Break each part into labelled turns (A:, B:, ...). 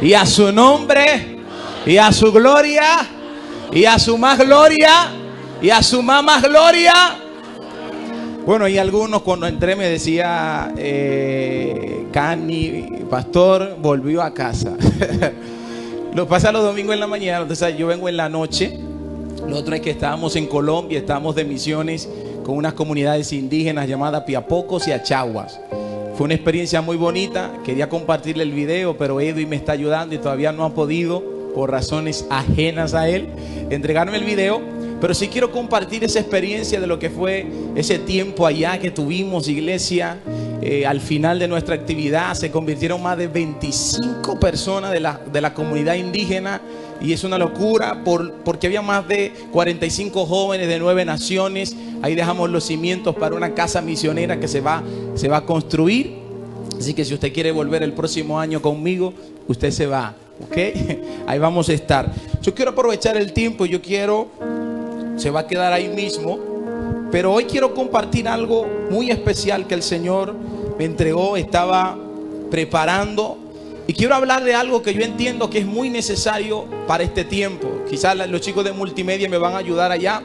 A: y a su nombre, y a su gloria, y a su más gloria, y a su más gloria. Bueno, y algunos cuando entré me decía, Cani, pastor, volvió a casa. Lo pasa los domingos en la mañana, entonces yo vengo en la noche. Lo otro es que estábamos en Colombia, estábamos de misiones con unas comunidades indígenas llamadas Piapocos y Achaguas. Fue una experiencia muy bonita. Quería compartirle el video, pero Edwin me está ayudando y todavía no ha podido, por razones ajenas a él, entregarme el video. Pero sí quiero compartir esa experiencia de lo que fue ese tiempo allá que tuvimos, iglesia. Al final de nuestra actividad se convirtieron más de 25 personas de la comunidad indígena. Y es una locura porque había más de 45 jóvenes de 9 naciones. Ahí dejamos los cimientos para una casa misionera que se va a construir. Así que si usted quiere volver el próximo año conmigo, usted se va, ¿ok? Ahí vamos a estar. Yo quiero aprovechar el tiempo y se va a quedar ahí mismo. Pero hoy quiero compartir algo muy especial que el Señor me entregó, estaba preparando. Y quiero hablar de algo que yo entiendo que es muy necesario para este tiempo. Quizás los chicos de multimedia me van a ayudar allá.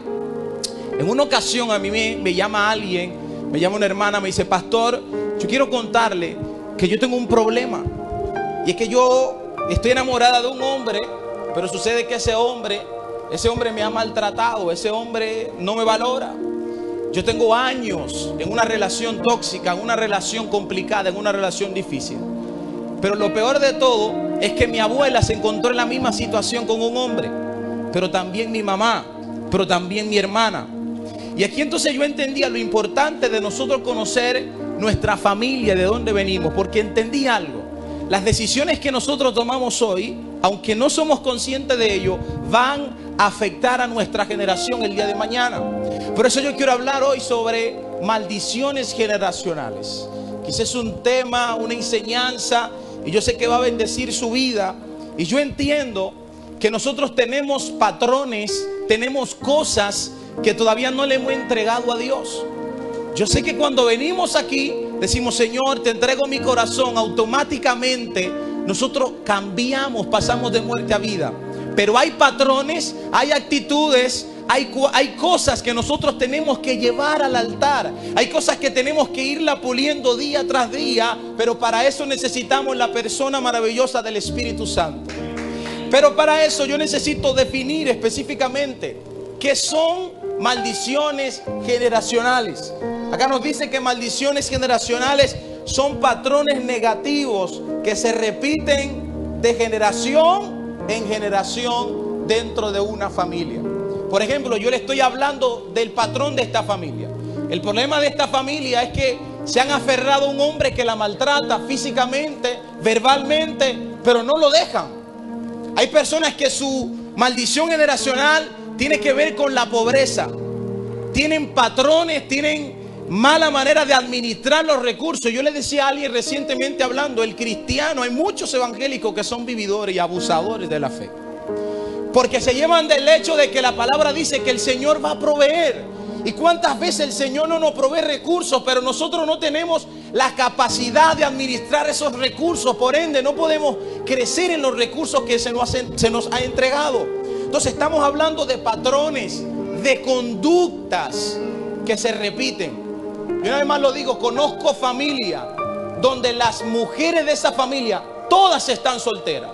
A: En una ocasión a mí me llama alguien, me llama una hermana, me dice, pastor, yo quiero contarle que yo tengo un problema. Y es que yo estoy enamorada de un hombre, pero sucede que ese hombre me ha maltratado, ese hombre no me valora. Yo tengo años en una relación tóxica, en una relación complicada, en una relación difícil. Pero lo peor de todo es que mi abuela se encontró en la misma situación con un hombre, pero también mi mamá, pero también mi hermana. Y aquí entonces yo entendía lo importante de nosotros conocer nuestra familia, de dónde venimos, porque entendí algo. Las decisiones que nosotros tomamos hoy, aunque no somos conscientes de ello, van a afectar a nuestra generación el día de mañana. Por eso yo quiero hablar hoy sobre maldiciones generacionales. Quizás es un tema, una enseñanza, y yo sé que va a bendecir su vida. Y yo entiendo que nosotros tenemos patrones, tenemos cosas que todavía no le hemos entregado a Dios. Yo sé que cuando venimos aquí, decimos, Señor, te entrego mi corazón. Automáticamente nosotros cambiamos, pasamos de muerte a vida. Pero hay patrones, hay actitudes, hay cosas que nosotros tenemos que llevar al altar. Hay cosas que tenemos que irla puliendo día tras día. Pero para eso necesitamos la persona maravillosa del Espíritu Santo. Pero para eso yo necesito definir específicamente qué son maldiciones generacionales. Acá nos dice que maldiciones generacionales son patrones negativos que se repiten de generación en generación dentro de una familia. Por ejemplo, yo le estoy hablando del patrón de esta familia. El problema de esta familia es que se han aferrado a un hombre que la maltrata físicamente, verbalmente, pero no lo dejan. Hay personas que su maldición generacional tiene que ver con la pobreza. Tienen patrones, tienen mala manera de administrar los recursos. Yo le decía a alguien recientemente hablando, el cristiano, hay muchos evangélicos que son vividores y abusadores de la fe, porque se llevan del hecho de que la palabra dice que el Señor va a proveer. ¿Y cuántas veces el Señor no nos provee recursos, pero nosotros no tenemos la capacidad de administrar esos recursos? Por ende no podemos crecer en los recursos que se nos ha entregado. Entonces estamos hablando de patrones, de conductas que se repiten. Yo una vez más lo digo, conozco familia donde las mujeres de esa familia todas están solteras,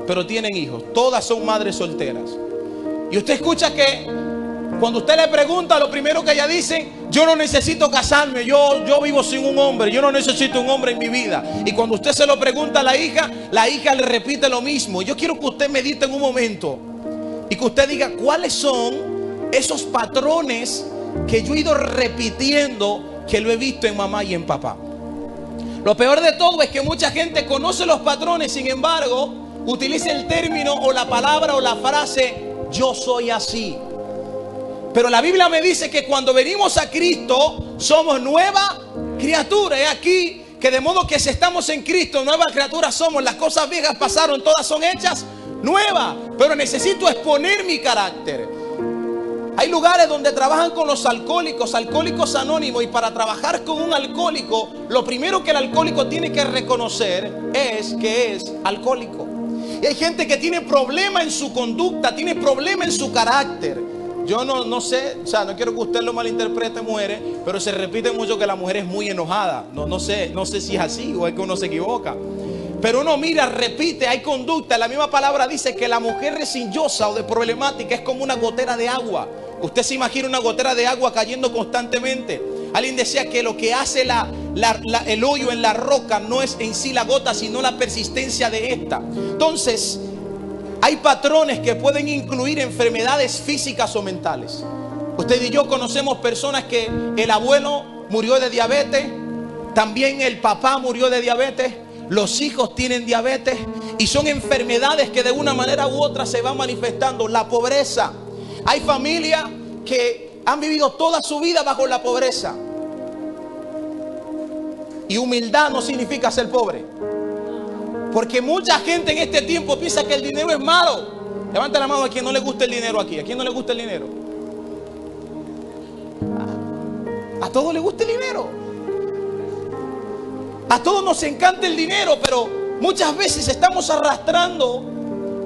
A: pero tienen hijos, todas son madres solteras. Y usted escucha que cuando usted le pregunta, lo primero que ella dice, yo no necesito casarme, yo vivo sin un hombre, yo no necesito un hombre en mi vida. Y cuando usted se lo pregunta a la hija le repite lo mismo. Yo quiero que usted medite en un momento y que usted diga cuáles son esos patrones que yo he ido repitiendo, que lo he visto en mamá y en papá. Lo peor de todo es que mucha gente conoce los patrones, sin embargo, utiliza el término o la palabra o la frase, yo soy así. Pero la Biblia me dice que cuando venimos a Cristo somos nueva criatura. Es aquí que de modo que si estamos en Cristo, nueva criatura somos. Las cosas viejas pasaron, todas son hechas nuevas. Pero necesito exponer mi carácter. Hay lugares donde trabajan con los alcohólicos, alcohólicos anónimos, y para trabajar con un alcohólico, lo primero que el alcohólico tiene que reconocer es que es alcohólico. Y hay gente que tiene problema en su conducta, tiene problema en su carácter. Yo no sé, o sea, no quiero que usted lo malinterprete, mujeres, pero se repite mucho que la mujer es muy enojada. No sé si es así o es que uno se equivoca. Pero uno mira, repite, hay conducta. La misma palabra dice que la mujer resillosa o de problemática es como una gotera de agua. Usted se imagina una gotera de agua cayendo constantemente. Alguien decía que lo que hace el hoyo en la roca no es en sí la gota, sino la persistencia de esta. Entonces, hay patrones que pueden incluir enfermedades físicas o mentales. Usted y yo conocemos personas que el abuelo murió de diabetes, también el papá murió de diabetes, los hijos tienen diabetes, y son enfermedades que de una manera u otra se van manifestando. La pobreza. Hay familias que han vivido toda su vida bajo la pobreza. Y humildad no significa ser pobre. Porque mucha gente en este tiempo piensa que el dinero es malo. Levanta la mano a quien no le gusta el dinero aquí. ¿A quién no le gusta el dinero? A todos les gusta el dinero. A todos nos encanta el dinero, pero muchas veces estamos arrastrando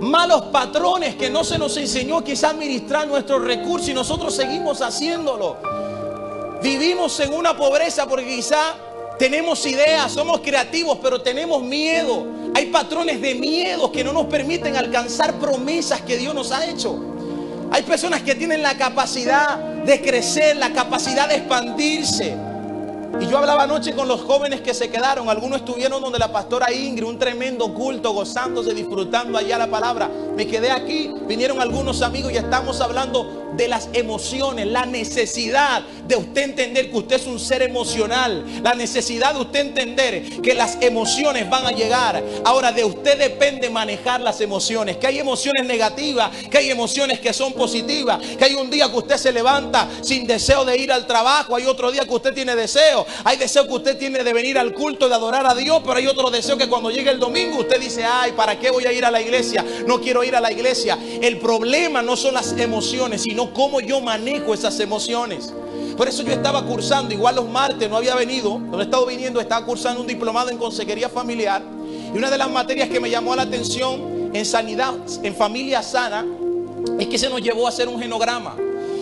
A: malos patrones que no se nos enseñó quizá a administrar nuestros recursos, y nosotros seguimos haciéndolo. Vivimos en una pobreza porque quizá tenemos ideas, somos creativos, pero tenemos miedo. Hay patrones de miedo que no nos permiten alcanzar promesas que Dios nos ha hecho. Hay personas que tienen la capacidad de crecer, la capacidad de expandirse. Y yo hablaba anoche con los jóvenes que se quedaron. Algunos estuvieron donde la pastora Ingrid, un tremendo culto, gozándose, disfrutando allá la palabra. Me quedé aquí, vinieron algunos amigos y estamos hablando de las emociones, la necesidad de usted entender que usted es un ser emocional, la necesidad de usted entender que las emociones van a llegar. Ahora, de usted depende manejar las emociones, que hay emociones negativas, que hay emociones que son positivas, que hay un día que usted se levanta sin deseo de ir al trabajo, hay otro día que usted tiene deseo, hay deseo que usted tiene de venir al culto, de adorar a Dios, pero hay otro deseo que cuando llegue el domingo usted dice: ay, ¿para qué voy a ir a la iglesia? No quiero ir a la iglesia. El problema no son las emociones, sino cómo yo manejo esas emociones. Por eso yo estaba cursando, igual los martes no había venido, no he estado viniendo, estaba cursando un diplomado en consejería familiar, y una de las materias que me llamó la atención en sanidad, en familia sana, es que se nos llevó a hacer un genograma.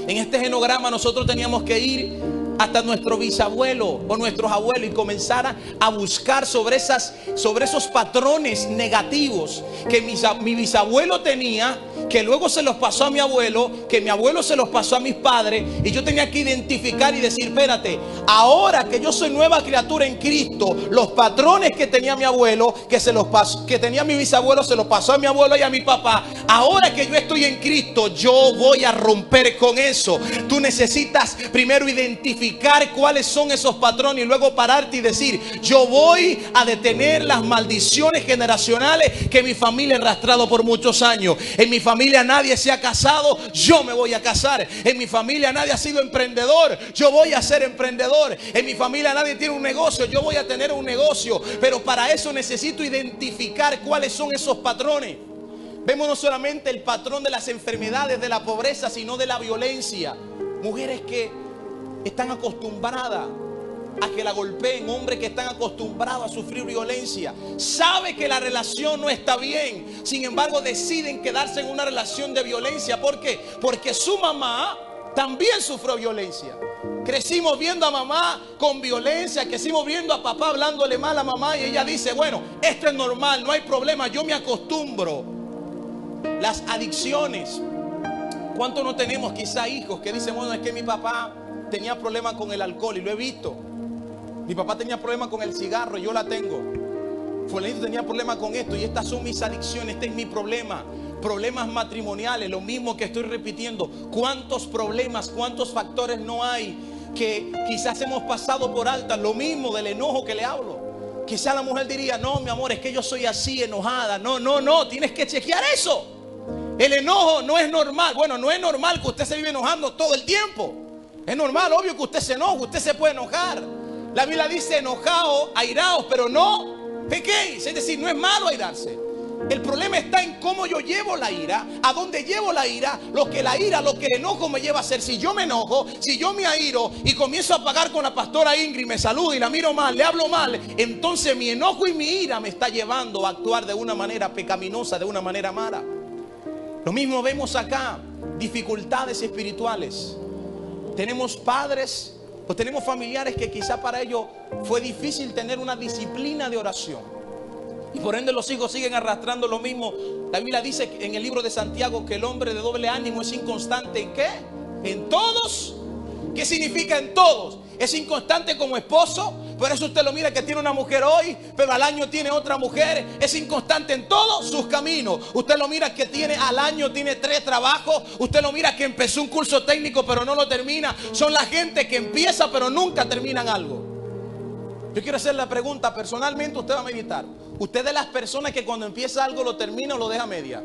A: En este genograma nosotros teníamos que ir hasta nuestro bisabuelo o nuestros abuelos y comenzar a buscar sobre esos patrones negativos que mi bisabuelo tenía, que luego se los pasó a mi abuelo, que mi abuelo se los pasó a mis padres, y yo tenía que identificar y decir: espérate, ahora que yo soy nueva criatura en Cristo, los patrones que tenía mi abuelo, que tenía mi bisabuelo, se los pasó a mi abuelo y a mi papá. Ahora que yo estoy en Cristo, yo voy a romper con eso. Tú necesitas primero identificar cuáles son esos patrones y luego pararte y decir: yo voy a detener las maldiciones generacionales que mi familia ha arrastrado por muchos años. En mi familia nadie se ha casado, yo me voy a casar. En mi familia nadie ha sido emprendedor, yo voy a ser emprendedor. En mi familia nadie tiene un negocio, yo voy a tener un negocio. Pero para eso necesito identificar cuáles son esos patrones. Vemos no solamente el patrón de las enfermedades, de la pobreza, sino de la violencia. Mujeres que están acostumbradas a que la golpeen, hombres que están acostumbrados a sufrir violencia, sabe que la relación no está bien, sin embargo deciden quedarse en una relación de violencia. ¿Por qué? Porque su mamá también sufrió violencia. Crecimos viendo a mamá con violencia, crecimos viendo a papá hablándole mal a mamá, y ella dice: bueno, esto es normal, no hay problema, yo me acostumbro. Las adicciones. ¿Cuánto no tenemos quizá hijos que dicen: bueno, es que mi papá tenía problemas con el alcohol y lo he visto? Mi papá tenía problemas con el cigarro y yo la tengo. Fulanito tenía problemas con esto y estas son mis adicciones, este es mi problema. Problemas matrimoniales, lo mismo que estoy repitiendo. ¿Cuántos problemas, cuántos factores no hay que quizás hemos pasado por alta? Lo mismo del enojo que le hablo. Quizá la mujer diría: no, mi amor, es que yo soy así, enojada. No, tienes que chequear eso. El enojo no es normal. Bueno, no es normal que usted se vive enojando todo el tiempo. Es normal, obvio que usted se enoja, usted se puede enojar. La Biblia dice: enojaos, airaos, pero no pequéis. Es decir, no es malo airarse. El problema está en cómo yo llevo la ira, a dónde llevo la ira, lo que el enojo me lleva a hacer. Si yo me enojo, si yo me airo y comienzo a pagar con la pastora Ingrid, me saludo y la miro mal, le hablo mal, entonces mi enojo y mi ira me está llevando a actuar de una manera pecaminosa, de una manera mala. Lo mismo vemos acá, dificultades espirituales. Tenemos padres o tenemos familiares que quizá para ellos fue difícil tener una disciplina de oración. Y por ende los hijos siguen arrastrando lo mismo. La Biblia dice en el libro de Santiago que el hombre de doble ánimo es inconstante. ¿En qué? En todos. ¿Qué significa en todos? Es inconstante como esposo. Por eso usted lo mira que tiene una mujer hoy, pero al año tiene otra mujer. Es inconstante en todos sus caminos. Usted lo mira que al año tiene 3 trabajos. Usted lo mira que empezó un curso técnico pero no lo termina. Son la gente que empieza pero nunca terminan algo. Yo quiero hacer la pregunta, personalmente usted va a meditar. ¿Usted es de las personas que cuando empieza algo lo termina o lo deja a media?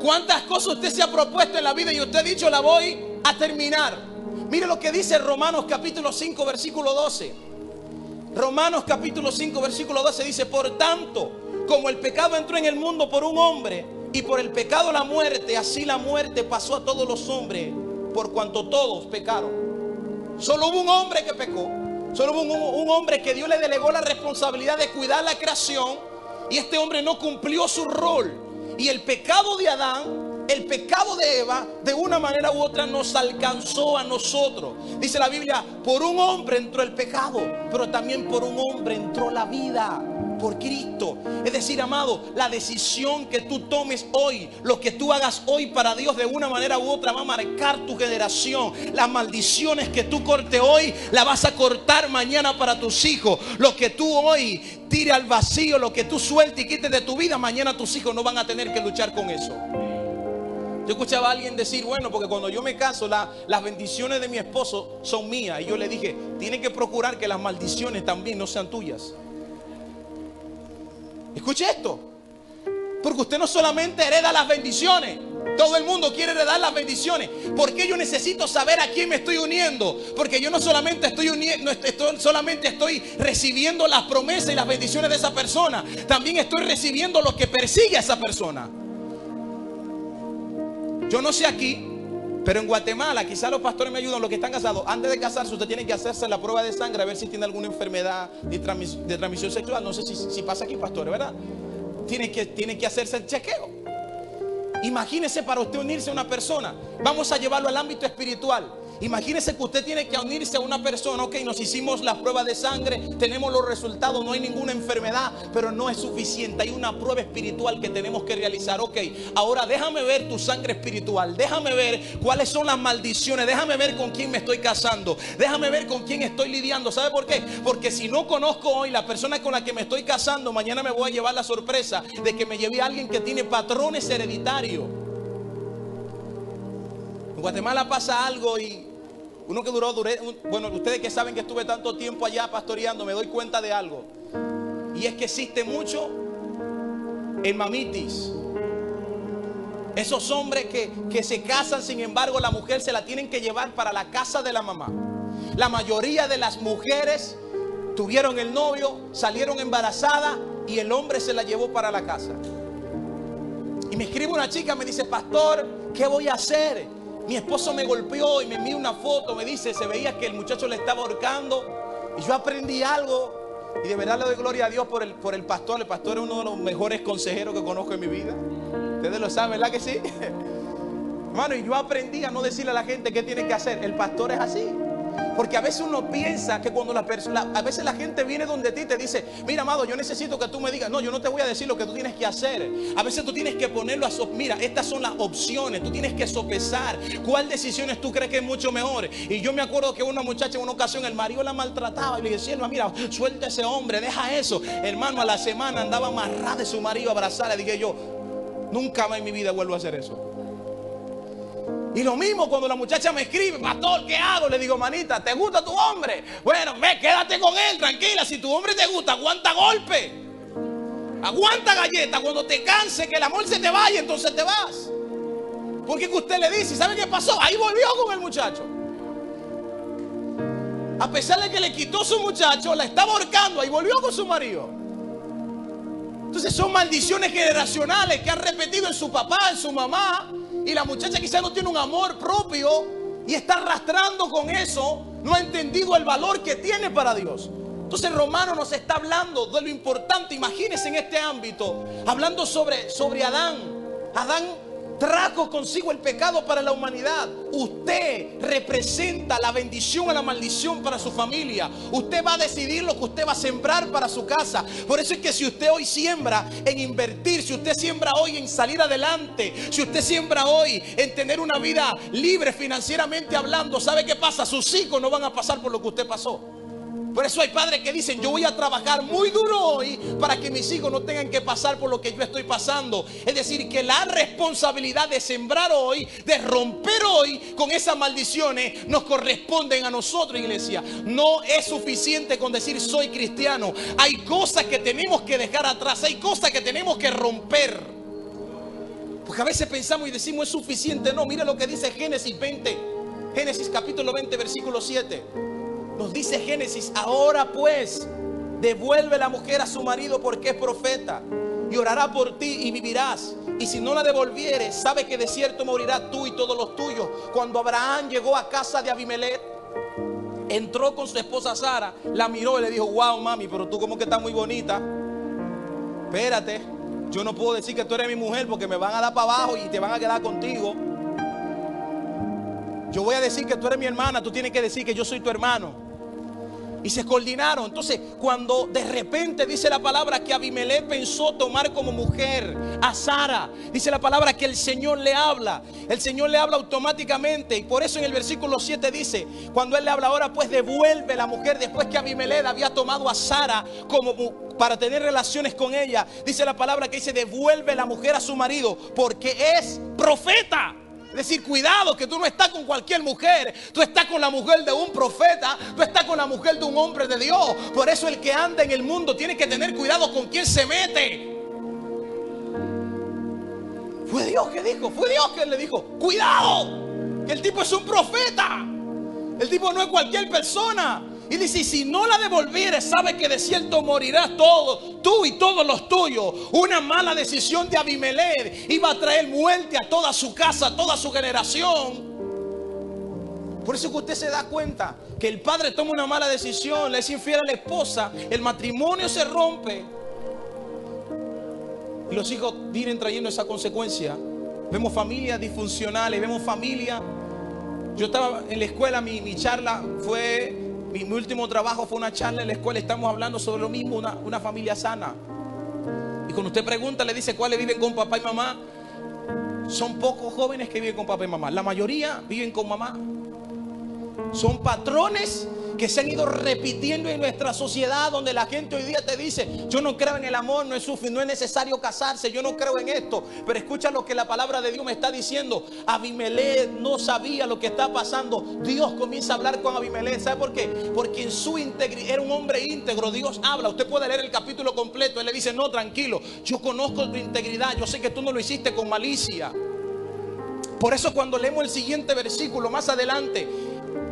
A: ¿Cuántas cosas usted se ha propuesto en la vida y usted ha dicho la voy a terminar? Mire lo que dice Romanos capítulo 5 versículo 12. Romanos capítulo 5 versículo 12 dice: por tanto, como el pecado entró en el mundo por un hombre, y por el pecado la muerte, así la muerte pasó a todos los hombres, por cuanto todos pecaron. Solo hubo un hombre que pecó. Solo hubo un hombre que Dios le delegó la responsabilidad de cuidar la creación, y este hombre no cumplió su rol. Y el pecado de Adán, el pecado de Eva, de una manera u otra nos alcanzó a nosotros. Dice la Biblia: por un hombre entró el pecado, pero también por un hombre entró la vida. Por Cristo. Es decir, amado, la decisión que tú tomes hoy, lo que tú hagas hoy para Dios de una manera u otra va a marcar tu generación. Las maldiciones que tú cortes hoy, las vas a cortar mañana para tus hijos. Lo que tú hoy tires al vacío, lo que tú sueltes y quites de tu vida, mañana tus hijos no van a tener que luchar con eso. Yo escuchaba a alguien decir: bueno, porque cuando yo me caso las bendiciones de mi esposo son mías. Y yo le dije: tiene que procurar que las maldiciones también no sean tuyas. Escuche esto, porque usted no solamente hereda las bendiciones, todo el mundo quiere heredar las bendiciones. ¿Por qué yo necesito saber a quién me estoy uniendo? Porque yo no solamente estoy recibiendo las promesas y las bendiciones de esa persona, también estoy recibiendo lo que persigue a esa persona. Yo no sé aquí, pero en Guatemala, quizás los pastores me ayudan, los que están casados, antes de casarse usted tiene que hacerse la prueba de sangre a ver si tiene alguna enfermedad de transmisión sexual. No sé si pasa aquí, pastores, ¿verdad? Tiene que hacerse el chequeo. Imagínese, para usted unirse a una persona, vamos a llevarlo al ámbito espiritual. Imagínese que usted tiene que unirse a una persona. Ok, nos hicimos la prueba de sangre, tenemos los resultados, no hay ninguna enfermedad, pero no es suficiente. Hay una prueba espiritual que tenemos que realizar. Ok, ahora déjame ver tu sangre espiritual, déjame ver cuáles son las maldiciones, déjame ver con quién me estoy casando, déjame ver con quién estoy lidiando. ¿Sabe por qué? Porque si no conozco hoy la persona con la que me estoy casando, mañana me voy a llevar la sorpresa de que me llevé a alguien que tiene patrones hereditarios. En Guatemala pasa algo y uno que bueno, ustedes que saben que estuve tanto tiempo allá pastoreando, me doy cuenta de algo. Y es que existe mucho el mamitis. Esos hombres que se casan, sin embargo la mujer se la tienen que llevar para la casa de la mamá. La mayoría de las mujeres tuvieron el novio, salieron embarazadas y el hombre se la llevó para la casa. Y me escribe una chica, me dice: pastor, ¿qué voy a hacer? Mi esposo me golpeó y me envió una foto, me dice, se veía que el muchacho le estaba ahorcando. Y yo aprendí algo, y de verdad le doy gloria a Dios por el pastor. El pastor es uno de los mejores consejeros que conozco en mi vida. Ustedes lo saben, ¿verdad que sí? Hermano, y yo aprendí a no decirle a la gente qué tiene que hacer. El pastor es así. Porque a veces uno piensa que cuando a veces la gente viene donde ti y te dice: mira, amado, yo necesito que tú me digas. No, yo no te voy a decir lo que tú tienes que hacer. A veces tú tienes que ponerlo mira, estas son las opciones. Tú tienes que sopesar cuál decisiones tú crees que es mucho mejor. Y yo me acuerdo que una muchacha en una ocasión, el marido la maltrataba y le decía: mira, suelta a ese hombre, deja eso. Hermano, a la semana andaba amarrada de su marido, abrazada. Dije yo: nunca más en mi vida vuelvo a hacer eso. Y lo mismo cuando la muchacha me escribe: pastor, ¿qué hago? Le digo: manita, ¿te gusta tu hombre? Bueno, quédate con él, tranquila. Si tu hombre te gusta, aguanta golpe, aguanta galleta. Cuando te canse, que el amor se te vaya, entonces te vas. Porque que usted le dice, ¿sabe qué pasó? Ahí volvió con el muchacho. A pesar de que le quitó su muchacho, la estaba ahorcando y volvió con su marido. Entonces son maldiciones generacionales que han repetido en su papá, en su mamá. Y la muchacha quizás no tiene un amor propio y está arrastrando con eso. No ha entendido el valor que tiene para Dios. Entonces Romano nos está hablando de lo importante. Imagínense en este ámbito, hablando sobre Adán. Adán trajo consigo el pecado para la humanidad. Usted representa la bendición o la maldición para su familia. Usted va a decidir lo que usted va a sembrar para su casa. Por eso es que si usted hoy siembra en invertir, si usted siembra hoy en salir adelante, si usted siembra hoy en tener una vida libre financieramente hablando, ¿sabe qué pasa? Sus hijos no van a pasar por lo que usted pasó. Por eso hay padres que dicen: yo voy a trabajar muy duro hoy para que mis hijos no tengan que pasar por lo que yo estoy pasando. Es decir, que la responsabilidad de sembrar hoy, de romper hoy con esas maldiciones, nos corresponden a nosotros, iglesia. No es suficiente con decir soy cristiano. Hay cosas que tenemos que dejar atrás, hay cosas que tenemos que romper. Porque a veces pensamos y decimos es suficiente. No, mira lo que dice Génesis 20. Génesis capítulo 20 versículo 7. Nos dice Génesis: ahora pues devuelve la mujer a su marido porque es profeta, y orará por ti y vivirás. Y si no la devolvieres, sabe que de cierto morirás tú y todos los tuyos. Cuando Abraham llegó a casa de Abimelech, entró con su esposa Sara, la miró y le dijo: wow, mami, pero tú como que estás muy bonita. Espérate, yo no puedo decir que tú eres mi mujer porque me van a dar para abajo y te van a quedar contigo. Yo voy a decir que tú eres mi hermana, tú tienes que decir que yo soy tu hermano. Y se coordinaron. Entonces, cuando de repente dice la palabra que Abimelech pensó tomar como mujer a Sara, dice la palabra que el Señor le habla. El Señor le habla automáticamente. Y por eso en el versículo 7 dice: cuando Él le habla, ahora pues devuelve la mujer, después que Abimelech había tomado a Sara como para tener relaciones con ella. Dice la palabra que dice: devuelve la mujer a su marido porque es profeta. Es decir, cuidado, que tú no estás con cualquier mujer. Tú estás con la mujer de un profeta. Tú estás con la mujer de un hombre de Dios. Por eso el que anda en el mundo tiene que tener cuidado con quién se mete. Fue Dios que dijo, fue Dios que le dijo: cuidado, que el tipo es un profeta. El tipo no es cualquier persona. Y dice: si no la devolvieres, sabe que de cierto morirás todo, tú y todos los tuyos. Una mala decisión de Abimelech iba a traer muerte a toda su casa, a toda su generación. Por eso que usted se da cuenta que el padre toma una mala decisión, le es infiel a la esposa, el matrimonio se rompe y los hijos vienen trayendo esa consecuencia. Vemos familias disfuncionales, vemos familias. Yo estaba en la escuela, mi charla fue... Mi último trabajo fue una charla en la escuela. Estamos hablando sobre lo mismo, una familia sana. Y cuando usted pregunta, le dice cuáles viven con papá y mamá. Son pocos jóvenes que viven con papá y mamá. La mayoría viven con mamá. Son patrones que se han ido repitiendo en nuestra sociedad, donde la gente hoy día te dice: yo no creo en el amor, no es necesario casarse, yo no creo en esto. Pero escucha lo que la palabra de Dios me está diciendo. Abimelech no sabía lo que está pasando. Dios comienza a hablar con Abimelech. ¿Sabe por qué? Porque en su integridad, era un hombre íntegro. Dios habla, usted puede leer el capítulo completo. Él le dice: no, tranquilo, yo conozco tu integridad, yo sé que tú no lo hiciste con malicia. Por eso cuando leemos el siguiente versículo más adelante,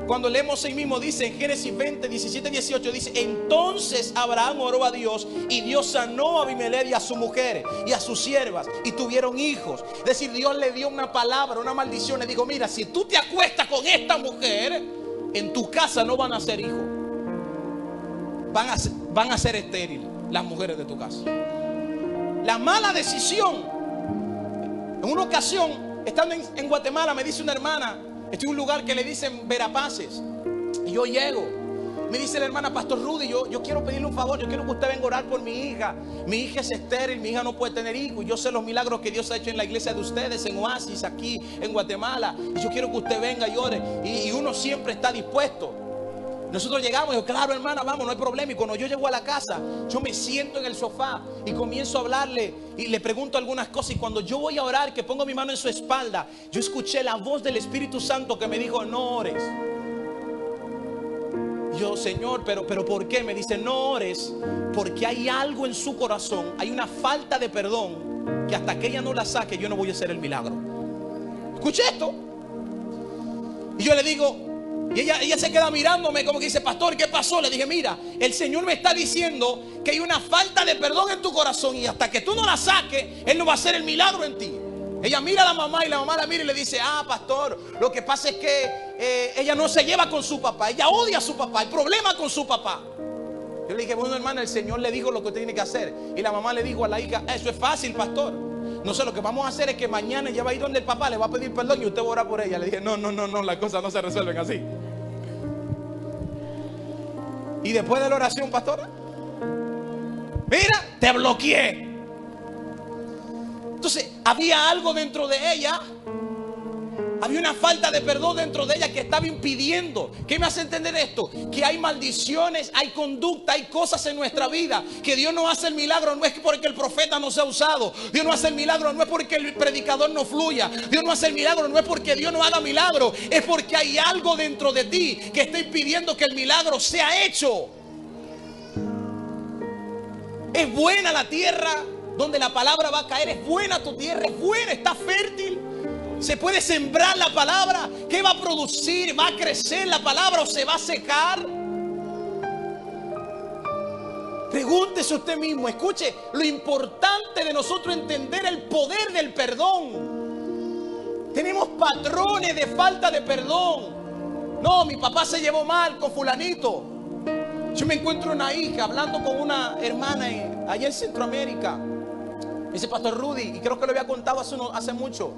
A: cuando leemos ahí mismo, dice en Génesis 20, 17, 18, dice: entonces Abraham oró a Dios y Dios sanó a Abimelech y a su mujer y a sus siervas y tuvieron hijos. Es decir, Dios le dio una palabra, una maldición. Le dijo: mira, si tú te acuestas con esta mujer, en tu casa no van a ser hijos. Van a ser estériles las mujeres de tu casa. La mala decisión. En una ocasión, estando en Guatemala, me dice una hermana, estoy en un lugar que le dicen Verapaces, y yo llego. Me dice la hermana: Pastor Rudy, yo quiero pedirle un favor. Yo quiero que usted venga a orar por mi hija. Mi hija es estéril, mi hija no puede tener hijos. Yo sé los milagros que Dios ha hecho en la iglesia de ustedes, en Oasis, aquí en Guatemala. Y yo quiero que usted venga y ore. Y uno siempre está dispuesto. Nosotros llegamos y digo: claro, hermana, vamos, no hay problema. Y cuando yo llego a la casa, yo me siento en el sofá y comienzo a hablarle y le pregunto algunas cosas. Y cuando yo voy a orar, que pongo mi mano en su espalda, yo escuché la voz del Espíritu Santo que me dijo: no ores. Yo: Señor, pero ¿por qué? Me dice: no ores, porque hay algo en su corazón, hay una falta de perdón, que hasta que ella no la saque, yo no voy a hacer el milagro. Escuché esto. Y yo le digo: Y ella se queda mirándome como que dice: pastor, ¿qué pasó? Le dije: mira, el Señor me está diciendo que hay una falta de perdón en tu corazón, y hasta que tú no la saques, Él no va a hacer el milagro en ti. Ella mira a la mamá, y la mamá la mira y le dice: ah, pastor, lo que pasa es que ella no se lleva con su papá, ella odia a su papá, hay problema con su papá. Yo le dije: bueno, hermana, el Señor le dijo lo que usted tiene que hacer. Y la mamá le dijo a la hija: eso es fácil, pastor. No sé, lo que vamos a hacer es que mañana ella va a ir donde el papá, le va a pedir perdón y usted va a orar por ella. Le dije: no, las cosas no se resuelven así. Y después de la oración, pastora, mira, te bloqueé. Entonces, había algo dentro de ella. Había una falta de perdón dentro de ella que estaba impidiendo. ¿Qué me hace entender esto? Que hay maldiciones, hay conducta, hay cosas en nuestra vida que Dios no hace el milagro. No es porque el profeta no sea usado. Dios no hace el milagro, no es porque el predicador no fluya. Dios no hace el milagro, no es porque Dios no haga milagro. Es porque hay algo dentro de ti que está impidiendo que el milagro sea hecho. Es buena la tierra donde la palabra va a caer. Es buena tu tierra, es buena, está fértil. Se puede sembrar la palabra. ¿Qué va a producir? ¿Va a crecer la palabra o se va a secar? Pregúntese usted mismo. Escuche, lo importante de nosotros entender el poder del perdón. Tenemos patrones de falta de perdón. No, mi papá se llevó mal con fulanito. Yo me encuentro una hija hablando con una hermana allá en Centroamérica. Me dice: pastor Rudy, y creo que lo había contado hace mucho.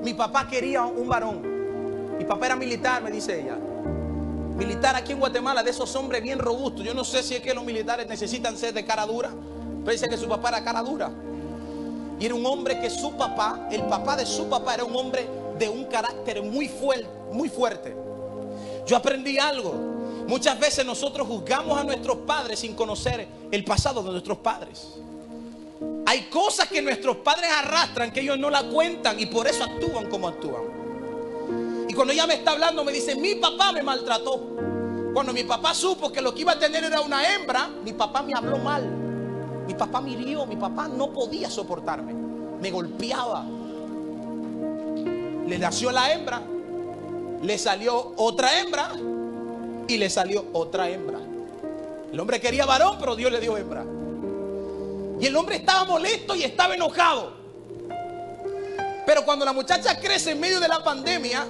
A: Mi papá quería un varón. Mi papá era militar, me dice ella. Militar aquí en Guatemala, de esos hombres bien robustos. Yo no sé si es que los militares necesitan ser de cara dura, pero dice que su papá era cara dura. Y era un hombre que su papá, el papá de su papá, era un hombre de un carácter muy fuerte. Yo aprendí algo. Muchas veces nosotros juzgamos a nuestros padres sin conocer el pasado de nuestros padres. Hay cosas que nuestros padres arrastran que ellos no la cuentan y por eso actúan como actúan. Y cuando ella me está hablando me dice: mi papá me maltrató. Cuando mi papá supo que lo que iba a tener era una hembra, mi papá me habló mal. Mi papá me hirió, mi papá no podía soportarme. Me golpeaba. Le nació la hembra, le salió otra hembra y le salió otra hembra. El hombre quería varón, pero Dios le dio hembra. Y el hombre estaba molesto y estaba enojado. Pero cuando la muchacha crece en medio de la pandemia,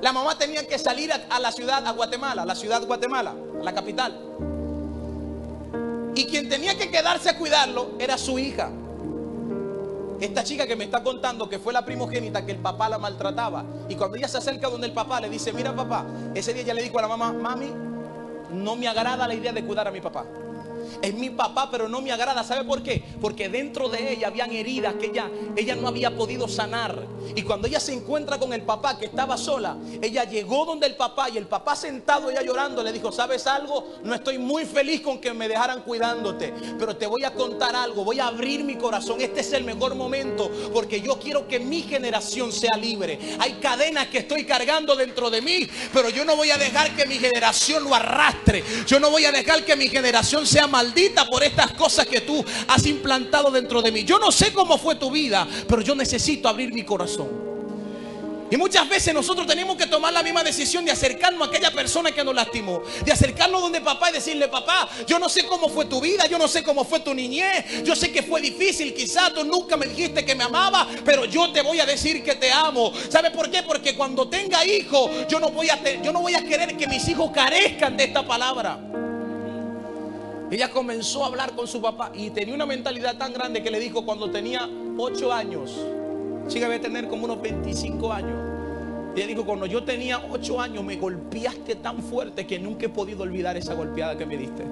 A: la mamá tenía que salir a la ciudad, a Guatemala, a la ciudad de Guatemala, a la capital. Y quien tenía que quedarse a cuidarlo era su hija. Esta chica que me está contando que fue la primogénita, que el papá la maltrataba. Y cuando ella se acerca donde el papá, le dice: mira, papá, ese día ella le dijo a la mamá: mami, no me agrada la idea de cuidar a mi papá. Es mi papá, pero no me agrada. ¿Sabe por qué? Porque dentro de ella habían heridas que ella no había podido sanar. Y cuando ella se encuentra con el papá, que estaba sola, ella llegó donde el papá, y el papá sentado, ella llorando, le dijo: ¿sabes algo? No estoy muy feliz con que me dejaran cuidándote, pero te voy a contar algo. Voy a abrir mi corazón. Este es el mejor momento, porque yo quiero que mi generación sea libre. Hay cadenas que estoy cargando dentro de mí, pero yo no voy a dejar que mi generación lo arrastre. Yo no voy a dejar que mi generación sea maldita por estas cosas que tú has implantado dentro de mí. Yo no sé cómo fue tu vida, pero yo necesito abrir mi corazón. Y muchas veces nosotros tenemos que tomar la misma decisión de acercarnos a aquella persona que nos lastimó, de acercarnos donde papá y decirle: papá, yo no sé cómo fue tu vida, yo no sé cómo fue tu niñez, yo sé que fue difícil, quizás tú nunca me dijiste que me amaba, pero yo te voy a decir que te amo. ¿Sabe por qué? Porque cuando tenga hijos, yo no voy a querer que mis hijos carezcan de esta palabra. Ella comenzó a hablar con su papá y tenía una mentalidad tan grande que le dijo, cuando tenía 8 años, chica debe tener como unos 25 años. Ella dijo: cuando yo tenía 8 años me golpeaste tan fuerte que nunca he podido olvidar esa golpeada que me diste.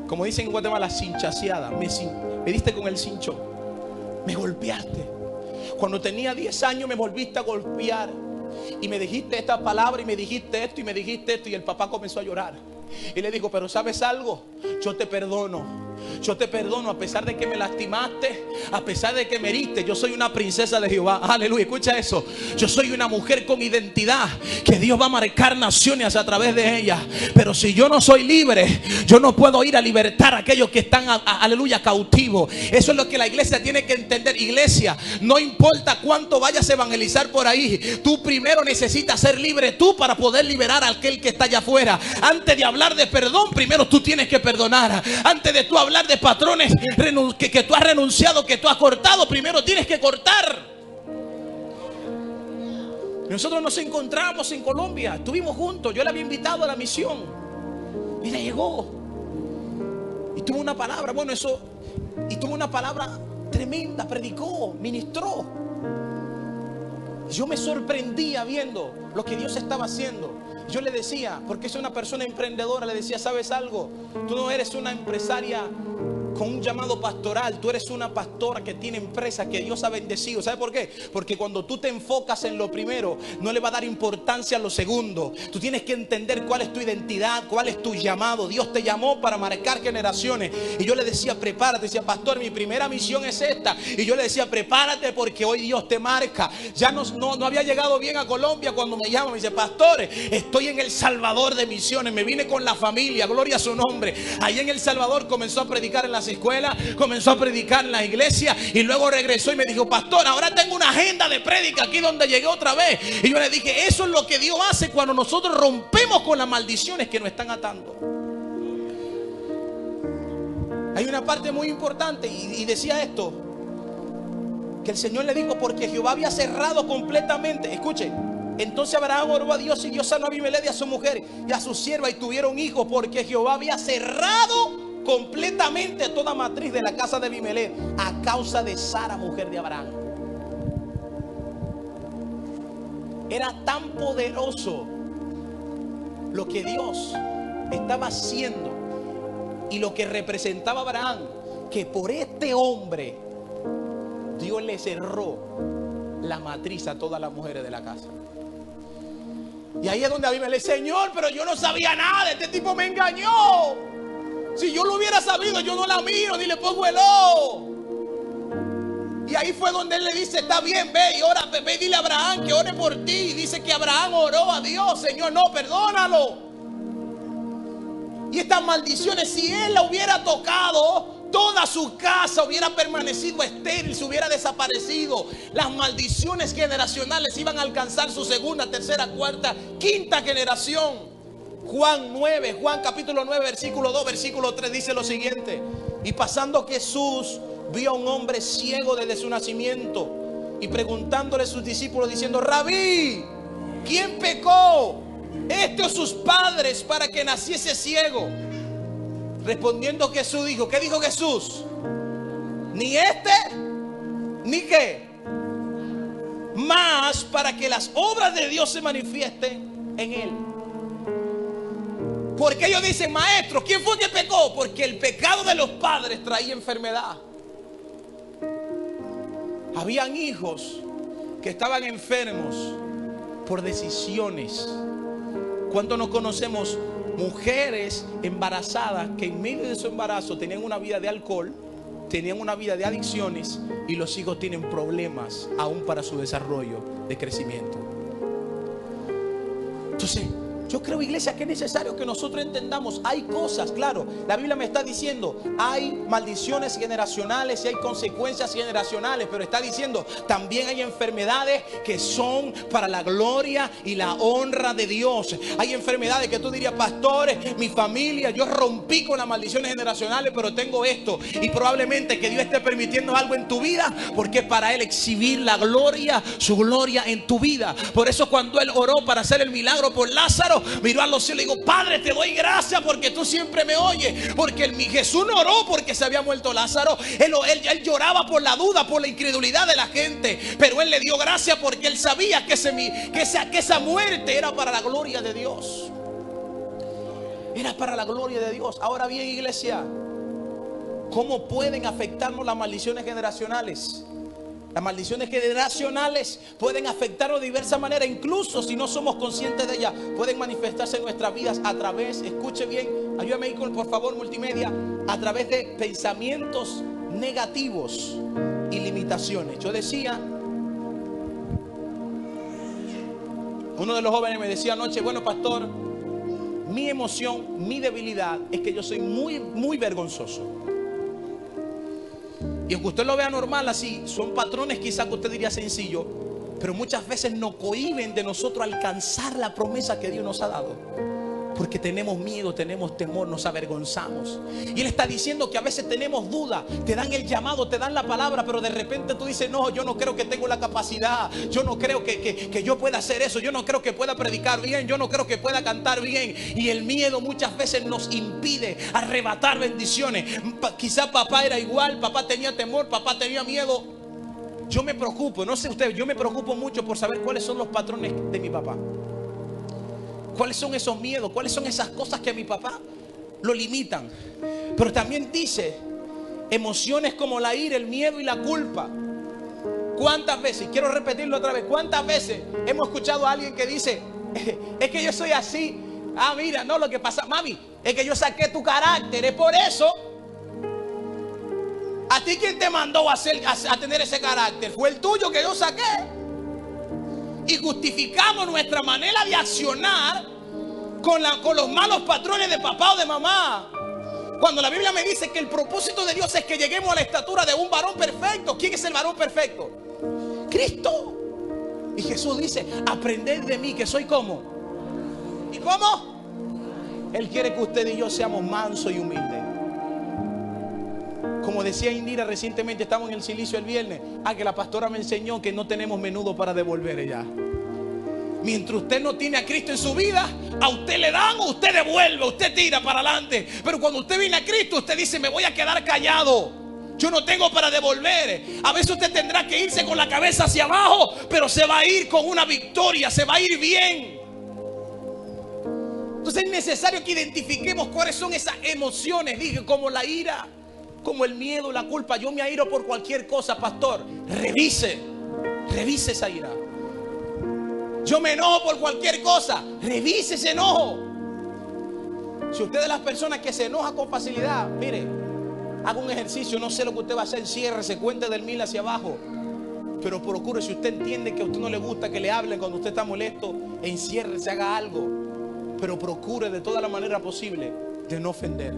A: Como dicen en Guatemala, cinchaseada. Me diste con el cincho. Me golpeaste. Cuando tenía 10 años me volviste a golpear y me dijiste esta palabra y me dijiste esto y me dijiste esto. Y el papá comenzó a llorar y le dijo: pero ¿sabes algo? Yo te perdono. Yo te perdono a pesar de que me lastimaste, a pesar de que me heriste. Yo soy una princesa de Jehová. Aleluya, escucha eso. Yo soy una mujer con identidad que Dios va a marcar naciones a través de ella. Pero si yo no soy libre, yo no puedo ir a libertar a aquellos que están, aleluya, cautivos. Eso es lo que la iglesia tiene que entender. Iglesia, no importa cuánto vayas a evangelizar por ahí, tú primero necesitas ser libre tú para poder liberar a aquel que está allá afuera. Antes de hablar de perdón, primero tú tienes que perdonar. Antes de tú hablar de patrones que tú has renunciado, que tú has cortado, primero tienes que cortar. Nosotros nos encontramos en Colombia, estuvimos juntos, yo le había invitado a la misión y le llegó y tuvo una palabra, tuvo una palabra tremenda, predicó, ministró. Yo me sorprendía viendo lo que Dios estaba haciendo. Yo le decía, porque es una persona emprendedora, le decía, ¿sabes algo? Tú no eres una empresaria con un llamado pastoral, tú eres una pastora que tiene empresa que Dios ha bendecido. ¿Sabe por qué? Porque cuando tú te enfocas en lo primero, no le va a dar importancia a lo segundo. Tú tienes que entender cuál es tu identidad, cuál es tu llamado. Dios te llamó para marcar generaciones. Y yo le decía, prepárate. Decía, pastor, mi primera misión es esta. Y yo le decía, prepárate porque hoy Dios te marca. Ya no había llegado bien a Colombia cuando me llama. Me dice, pastor, estoy en El Salvador de misiones. Me vine con la familia, gloria a su nombre. Allí en El Salvador comenzó a predicar en las escuelas, comenzó a predicar en la iglesia y luego regresó y me dijo, pastor, ahora tengo una agenda de prédica aquí donde llegué otra vez. Y yo le dije, eso es lo que Dios hace cuando nosotros rompemos con las maldiciones que nos están atando. Hay una parte muy importante y decía esto, que el Señor le dijo, porque Jehová había cerrado completamente. Escuche, entonces Abraham oró a Dios y Dios sanó a Abimelech y a su mujer y a su sierva y tuvieron hijos, porque Jehová había cerrado completamente toda matriz de la casa de Abimelech a causa de Sara, mujer de Abraham. Era tan poderoso lo que Dios estaba haciendo y lo que representaba Abraham, que por este hombre Dios le cerró la matriz a todas las mujeres de la casa. Y ahí es donde Abimelech, Señor, pero yo no sabía nada, este tipo me engañó. Si yo lo hubiera sabido, yo no la miro ni le pongo el ojo. Y ahí fue donde él le dice, está bien, ve y ora, ve y dile a Abraham que ore por ti. Y dice que Abraham oró a Dios, Señor, no, perdónalo. Y estas maldiciones, si él la hubiera tocado, toda su casa hubiera permanecido estéril, se hubiera desaparecido. Las maldiciones generacionales iban a alcanzar su segunda, tercera, cuarta, quinta generación. Juan capítulo 9, versículo 2, versículo 3 dice lo siguiente: y pasando Jesús vio a un hombre ciego desde su nacimiento y preguntándole a sus discípulos diciendo, Rabí, ¿quién pecó, este o sus padres, para que naciese ciego? Respondiendo Jesús dijo, ¿qué dijo Jesús? Ni este, ni qué, más para que las obras de Dios se manifiesten en él. Porque ellos dicen, maestro, ¿quién fue que pecó? Porque el pecado de los padres traía enfermedad. Habían hijos que estaban enfermos por decisiones. ¿Cuántos nos conocemos? Mujeres embarazadas que en medio de su embarazo tenían una vida de alcohol, tenían una vida de adicciones y los hijos tienen problemas aún para su desarrollo de crecimiento. Entonces, yo creo, iglesia, que es necesario que nosotros entendamos, hay cosas, claro, la Biblia me está diciendo, hay maldiciones generacionales y hay consecuencias generacionales, pero está diciendo, también hay enfermedades que son para la gloria y la honra de Dios. Hay enfermedades que tú dirías, pastores, mi familia, yo rompí con las maldiciones generacionales, pero tengo esto, y probablemente que Dios esté permitiendo algo en tu vida, porque es para Él exhibir la gloria, su gloria en tu vida. Por eso cuando Él oró para hacer el milagro por Lázaro, miró a los cielos y dijo, Padre, te doy gracias porque tú siempre me oyes. Porque Jesús no oró porque se había muerto Lázaro. Él lloraba por la duda, por la incredulidad de la gente, pero Él le dio gracias porque Él sabía que esa muerte era para la gloria de Dios. Era para la gloria de Dios. Ahora bien, iglesia, ¿cómo pueden afectarnos las maldiciones generacionales? Las maldiciones generacionales pueden afectarnos de diversas maneras, incluso si no somos conscientes de ellas, pueden manifestarse en nuestras vidas a través, escuche bien, ayúdame ahí con, por favor, multimedia, a través de pensamientos negativos y limitaciones. Yo decía, uno de los jóvenes me decía anoche, bueno, pastor, mi emoción, mi debilidad es que yo soy muy vergonzoso. Y aunque usted lo vea normal así, son patrones quizás que usted diría sencillo, pero muchas veces nos cohíben de nosotros alcanzar la promesa que Dios nos ha dado. Porque tenemos miedo, tenemos temor, nos avergonzamos. Y Él está diciendo que a veces tenemos duda. Te dan el llamado, te dan la palabra, pero de repente tú dices, no, yo no creo que tengo la capacidad. Yo no creo que yo pueda hacer eso. Yo no creo que pueda predicar bien. Yo no creo que pueda cantar bien. Y el miedo muchas veces nos impide arrebatar bendiciones. Quizá papá era igual, papá tenía temor, papá tenía miedo. Yo me preocupo, no sé usted, yo me preocupo mucho por saber cuáles son los patrones de mi papá. ¿Cuáles son esos miedos? ¿Cuáles son esas cosas que a mi papá lo limitan? Pero también dice emociones como la ira, el miedo y la culpa. ¿Cuántas veces? Quiero repetirlo otra vez. ¿Cuántas veces hemos escuchado a alguien que dice, es que yo soy así? Ah, mira, no, lo que pasa, mami, es que yo saqué tu carácter, es por eso. ¿A ti quién te mandó a tener ese carácter? Fue el tuyo que yo saqué. Y justificamos nuestra manera de accionar con los malos patrones de papá o de mamá. Cuando la Biblia me dice que el propósito de Dios es que lleguemos a la estatura de un varón perfecto. ¿Quién es el varón perfecto? Cristo. Y Jesús dice, aprended de mí que soy como. ¿Y cómo? Él quiere que usted y yo seamos mansos y humildes. Como decía Indira recientemente, estamos en el silicio el viernes. Que la pastora me enseñó que no tenemos menudo para devolver ella. Mientras usted no tiene a Cristo en su vida, a usted le dan o usted devuelve, usted tira para adelante. Pero cuando usted viene a Cristo, usted dice, me voy a quedar callado. Yo no tengo para devolver. A veces usted tendrá que irse con la cabeza hacia abajo, pero se va a ir con una victoria, se va a ir bien. Entonces es necesario que identifiquemos cuáles son esas emociones, dije, como la ira, como el miedo, la culpa. Yo me airo por cualquier cosa, pastor. Revise esa ira. Yo me enojo por cualquier cosa. Revise ese enojo. Si usted es de las personas que se enoja con facilidad, mire, haga un ejercicio. No sé lo que usted va a hacer, ciérrese, cuente del 1000 hacia abajo. Pero procure, si usted entiende que a usted no le gusta que le hablen cuando usted está molesto, enciérrese, haga algo. Pero procure de toda la manera posible de no ofender.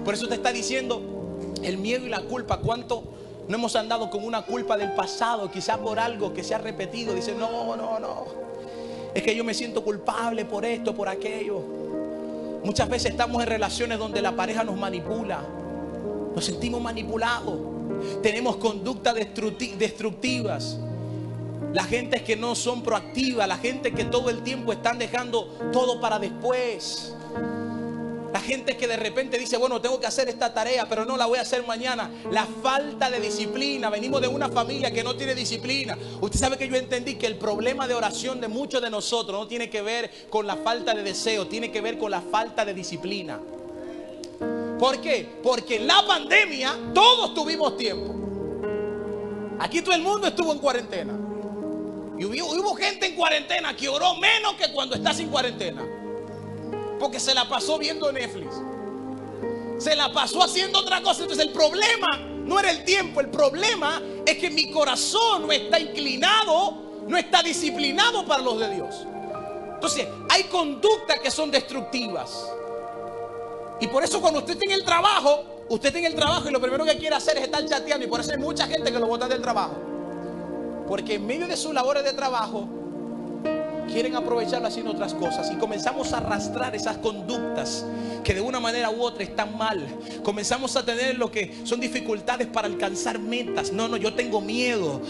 A: Por eso te está diciendo el miedo y la culpa. ¿Cuánto no hemos andado con una culpa del pasado? Quizás por algo que se ha repetido. Dice, no. Es que yo me siento culpable por esto, por aquello. Muchas veces estamos en relaciones donde la pareja nos manipula. Nos sentimos manipulados. Tenemos conductas destructivas. La gente que no son proactivas. La gente que todo el tiempo están dejando todo para después. La gente que de repente dice, bueno, tengo que hacer esta tarea, pero no la voy a hacer mañana. La falta de disciplina. Venimos de una familia que no tiene disciplina. Usted sabe que yo entendí que el problema de oración de muchos de nosotros no tiene que ver con la falta de deseo, tiene que ver con la falta de disciplina. ¿Por qué? Porque en la pandemia todos tuvimos tiempo. Aquí todo el mundo estuvo en cuarentena. Y hubo gente en cuarentena que oró menos que cuando está sin cuarentena. Porque se la pasó viendo Netflix. Se la pasó haciendo otra cosa. Entonces el problema no era el tiempo. El problema es que mi corazón no está inclinado, no está disciplinado para los de Dios. Entonces hay conductas que son destructivas. Y por eso cuando usted está en el trabajo, y lo primero que quiere hacer es estar chateando. Y por eso hay mucha gente que lo botan del trabajo. Porque en medio de sus labores de trabajo quieren aprovecharlo haciendo otras cosas. Y comenzamos a arrastrar esas conductas que de una manera u otra están mal. Comenzamos a tener lo que son dificultades para alcanzar metas. No, yo tengo miedo.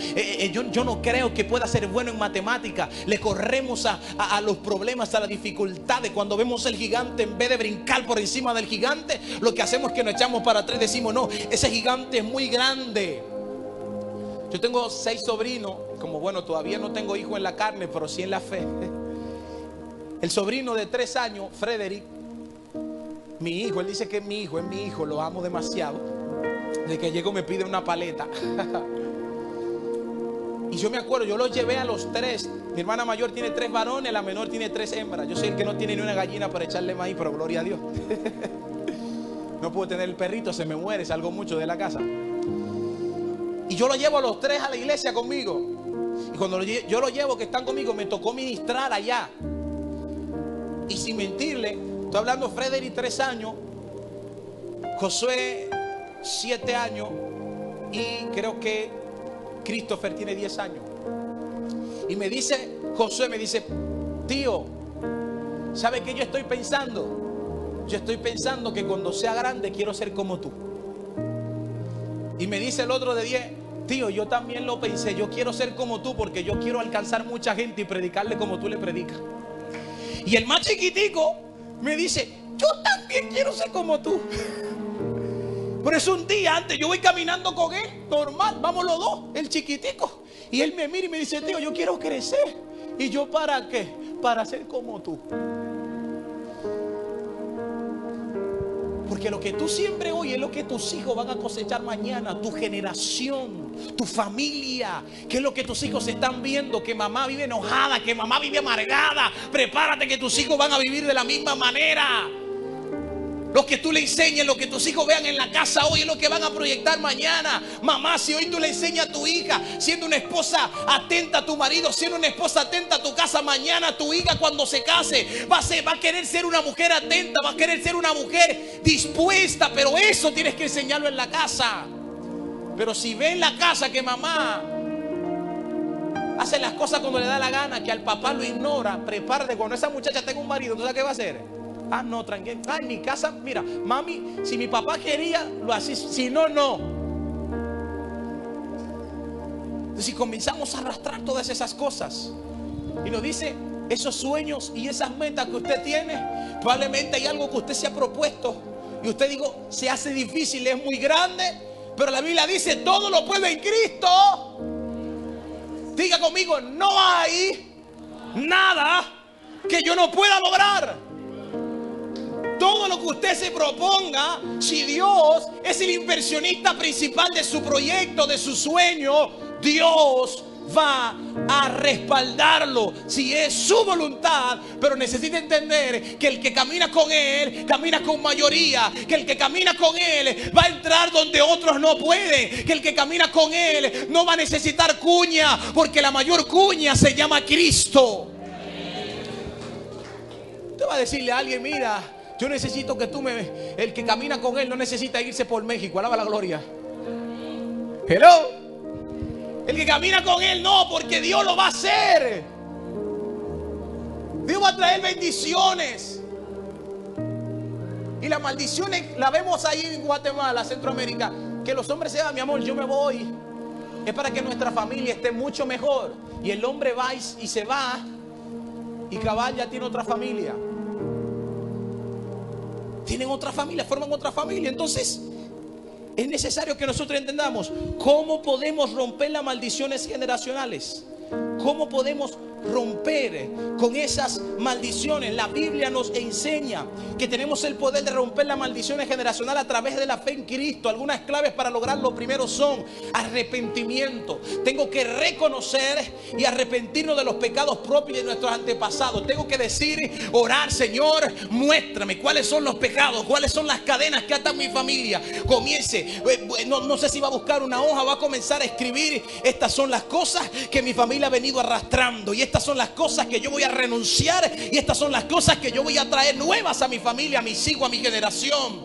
A: Yo no creo que pueda ser bueno en matemática. Le corremos a los problemas, a las dificultades. Cuando vemos el gigante, en vez de brincar por encima del gigante, lo que hacemos es que nos echamos para atrás y decimos, no, ese gigante es muy grande. Yo tengo 6 sobrinos, como bueno, todavía no tengo hijo en la carne, pero sí en la fe. El sobrino de 3 años, Frederick, mi hijo, él dice que es mi hijo, lo amo demasiado. De que llego me pide una paleta. Y yo me acuerdo, yo los llevé a los tres. Mi hermana mayor tiene 3 varones, la menor tiene 3 hembras. Yo soy el que no tiene ni una gallina para echarle maíz, pero gloria a Dios. No puedo tener el perrito, se me muere, salgo mucho de la casa. Y yo lo llevo a los 3 a la iglesia conmigo. Y cuando yo lo llevo, que están conmigo, me tocó ministrar allá. Y sin mentirle, estoy hablando Frederick 3 años, Josué 7 años y creo que Christopher tiene 10 años. Y me dice Josué, me dice: tío, ¿sabe qué yo estoy pensando? Yo estoy pensando que cuando sea grande quiero ser como tú. Y me dice el otro de 10: tío, yo también lo pensé, yo quiero ser como tú porque yo quiero alcanzar mucha gente y predicarle como tú le predicas. Y el más chiquitico me dice: yo también quiero ser como tú. Por eso un día antes yo voy caminando con él, normal, vamos los dos, el chiquitico. Y él me mira y me dice: tío, yo quiero crecer. Y yo, ¿para qué? Para ser como tú. Porque lo que tú siembres hoy es lo que tus hijos van a cosechar mañana. Tu generación, tu familia. ¿Qué es lo que tus hijos están viendo? Que mamá vive enojada, que mamá vive amargada. Prepárate, que tus hijos van a vivir de la misma manera. Lo que tú le enseñes, lo que tus hijos vean en la casa hoy es lo que van a proyectar mañana. Mamá, si hoy tú le enseñas a tu hija siendo una esposa atenta a tu marido, siendo una esposa atenta a tu casa, mañana tu hija cuando se case va a querer ser una mujer atenta, va a querer ser una mujer dispuesta. Pero eso tienes que enseñarlo en la casa. Pero si ve en la casa que mamá hace las cosas cuando le da la gana, que al papá lo ignora, prepárate, cuando esa muchacha tenga un marido, ¿tú sabes qué va a hacer? Ah, no, tranquilo. Ah, en mi casa, mira, mami, si mi papá quería, lo hacía. Si no, no. Si comenzamos a arrastrar todas esas cosas y nos dice: esos sueños y esas metas que usted tiene, probablemente hay algo que usted se ha propuesto y usted digo, se hace difícil, es muy grande, pero la Biblia dice: todo lo puede en Cristo. Diga conmigo: no hay nada que yo no pueda lograr. Todo lo que usted se proponga, si Dios es el inversionista principal de su proyecto, de su sueño, Dios va a respaldarlo si es su voluntad. Pero necesita entender que el que camina con Él camina con mayoría, que el que camina con Él va a entrar donde otros no pueden, que el que camina con Él no va a necesitar cuña, porque la mayor cuña se llama Cristo. Usted va a decirle a alguien: mira, yo necesito que el que camina con Él no necesita irse por México, alaba la gloria. Hello. El que camina con Él no, porque Dios lo va a hacer. Dios va a traer bendiciones. Y las maldiciones las vemos ahí en Guatemala, Centroamérica. Que los hombres se van: mi amor, yo me voy. Es para que nuestra familia esté mucho mejor. Y el hombre va y se va. Y cabal ya tiene otra familia. Tienen otra familia, forman otra familia. Entonces es necesario que nosotros entendamos cómo podemos romper las maldiciones generacionales. ¿Cómo podemos romper con esas maldiciones? La Biblia nos enseña que tenemos el poder de romper las maldiciones generacionales a través de la fe en Cristo. Algunas claves para lograrlo: primero son arrepentimiento. Tengo que reconocer y arrepentirnos de los pecados propios de nuestros antepasados. Tengo que decir, orar: Señor, muéstrame cuáles son los pecados, cuáles son las cadenas que atan mi familia. Comience, no sé si va a buscar una hoja, va a comenzar a escribir: estas son las cosas que mi familia ha venido arrastrando, y estas son las cosas que yo voy a renunciar, y estas son las cosas que yo voy a traer nuevas a mi familia, a mis hijos, a mi generación.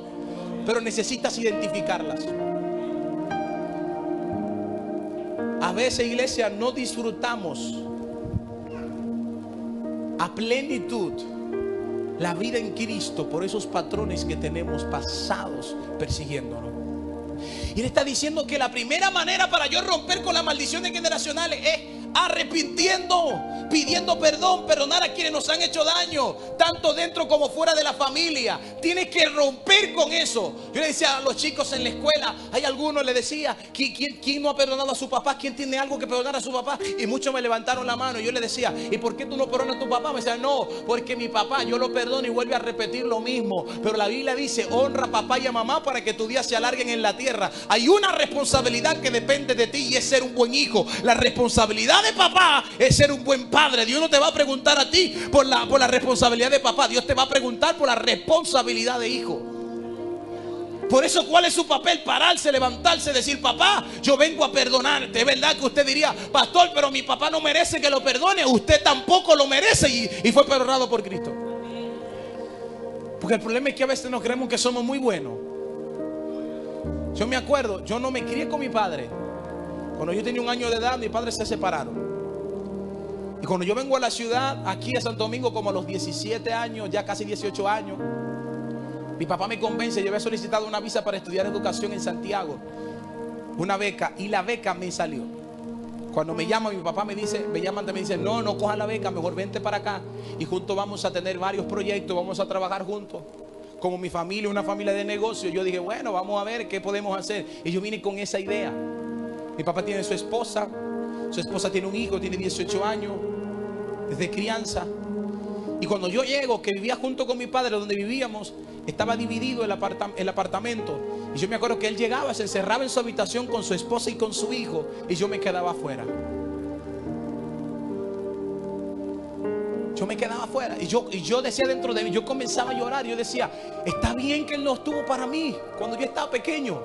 A: Pero necesitas identificarlas. A veces, iglesia, no disfrutamos a plenitud la vida en Cristo por esos patrones que tenemos pasados persiguiéndonos. Y Él está diciendo que la primera manera para yo romper con las maldiciones generacionales es arrepintiendo, pidiendo perdón, perdonar a quienes nos han hecho daño, tanto dentro como fuera de la familia. Tienes que romper con eso. Yo le decía a los chicos en la escuela, hay algunos, le decía, ¿quién no ha perdonado a su papá? ¿Quién tiene algo que perdonar a su papá? Y muchos me levantaron la mano y yo le decía, ¿y por qué tú no perdonas a tu papá? Me decían, no, porque mi papá, yo lo perdono y vuelve a repetir lo mismo. Pero la Biblia dice, honra a papá y a mamá para que tus días se alarguen en la tierra. Hay una responsabilidad que depende de ti y es ser un buen hijo. La responsabilidad de papá es ser un buen padre. Dios no te va a preguntar a ti por la responsabilidad de papá. Dios te va a preguntar por la responsabilidad de hijo. Por eso, ¿cuál es su papel? Pararse, levantarse, decir, papá, yo vengo a perdonarte. Es verdad que usted diría, pastor, pero mi papá no merece que lo perdone. Usted tampoco lo merece y fue perdonado por Cristo. Porque el problema es que a veces nos creemos que somos muy buenos. Yo me acuerdo, yo no me crié con mi padre. Cuando yo tenía 1 año de edad, mis padres se separaron. Y cuando yo vengo a la ciudad, aquí a Santo Domingo, como a los 17 años, ya casi 18 años, mi papá me convence. Yo había solicitado una visa para estudiar educación en Santiago, una beca, y la beca me salió. Cuando me llama mi papá, me dice, no coja la beca, mejor vente para acá y juntos vamos a tener varios proyectos, vamos a trabajar juntos. Como mi familia, una familia de negocios. Yo dije, bueno, vamos a ver qué podemos hacer. Y yo vine con esa idea. Mi papá tiene su esposa tiene un hijo, tiene 18 años, desde crianza. Y cuando yo llego, que vivía junto con mi padre, donde vivíamos, estaba dividido el apartamento. Y yo me acuerdo que él llegaba, se encerraba en su habitación con su esposa y con su hijo, y yo me quedaba afuera. Yo me quedaba afuera y yo decía dentro de mí, yo comenzaba a llorar. Yo decía, está bien que él no estuvo para mí cuando yo estaba pequeño,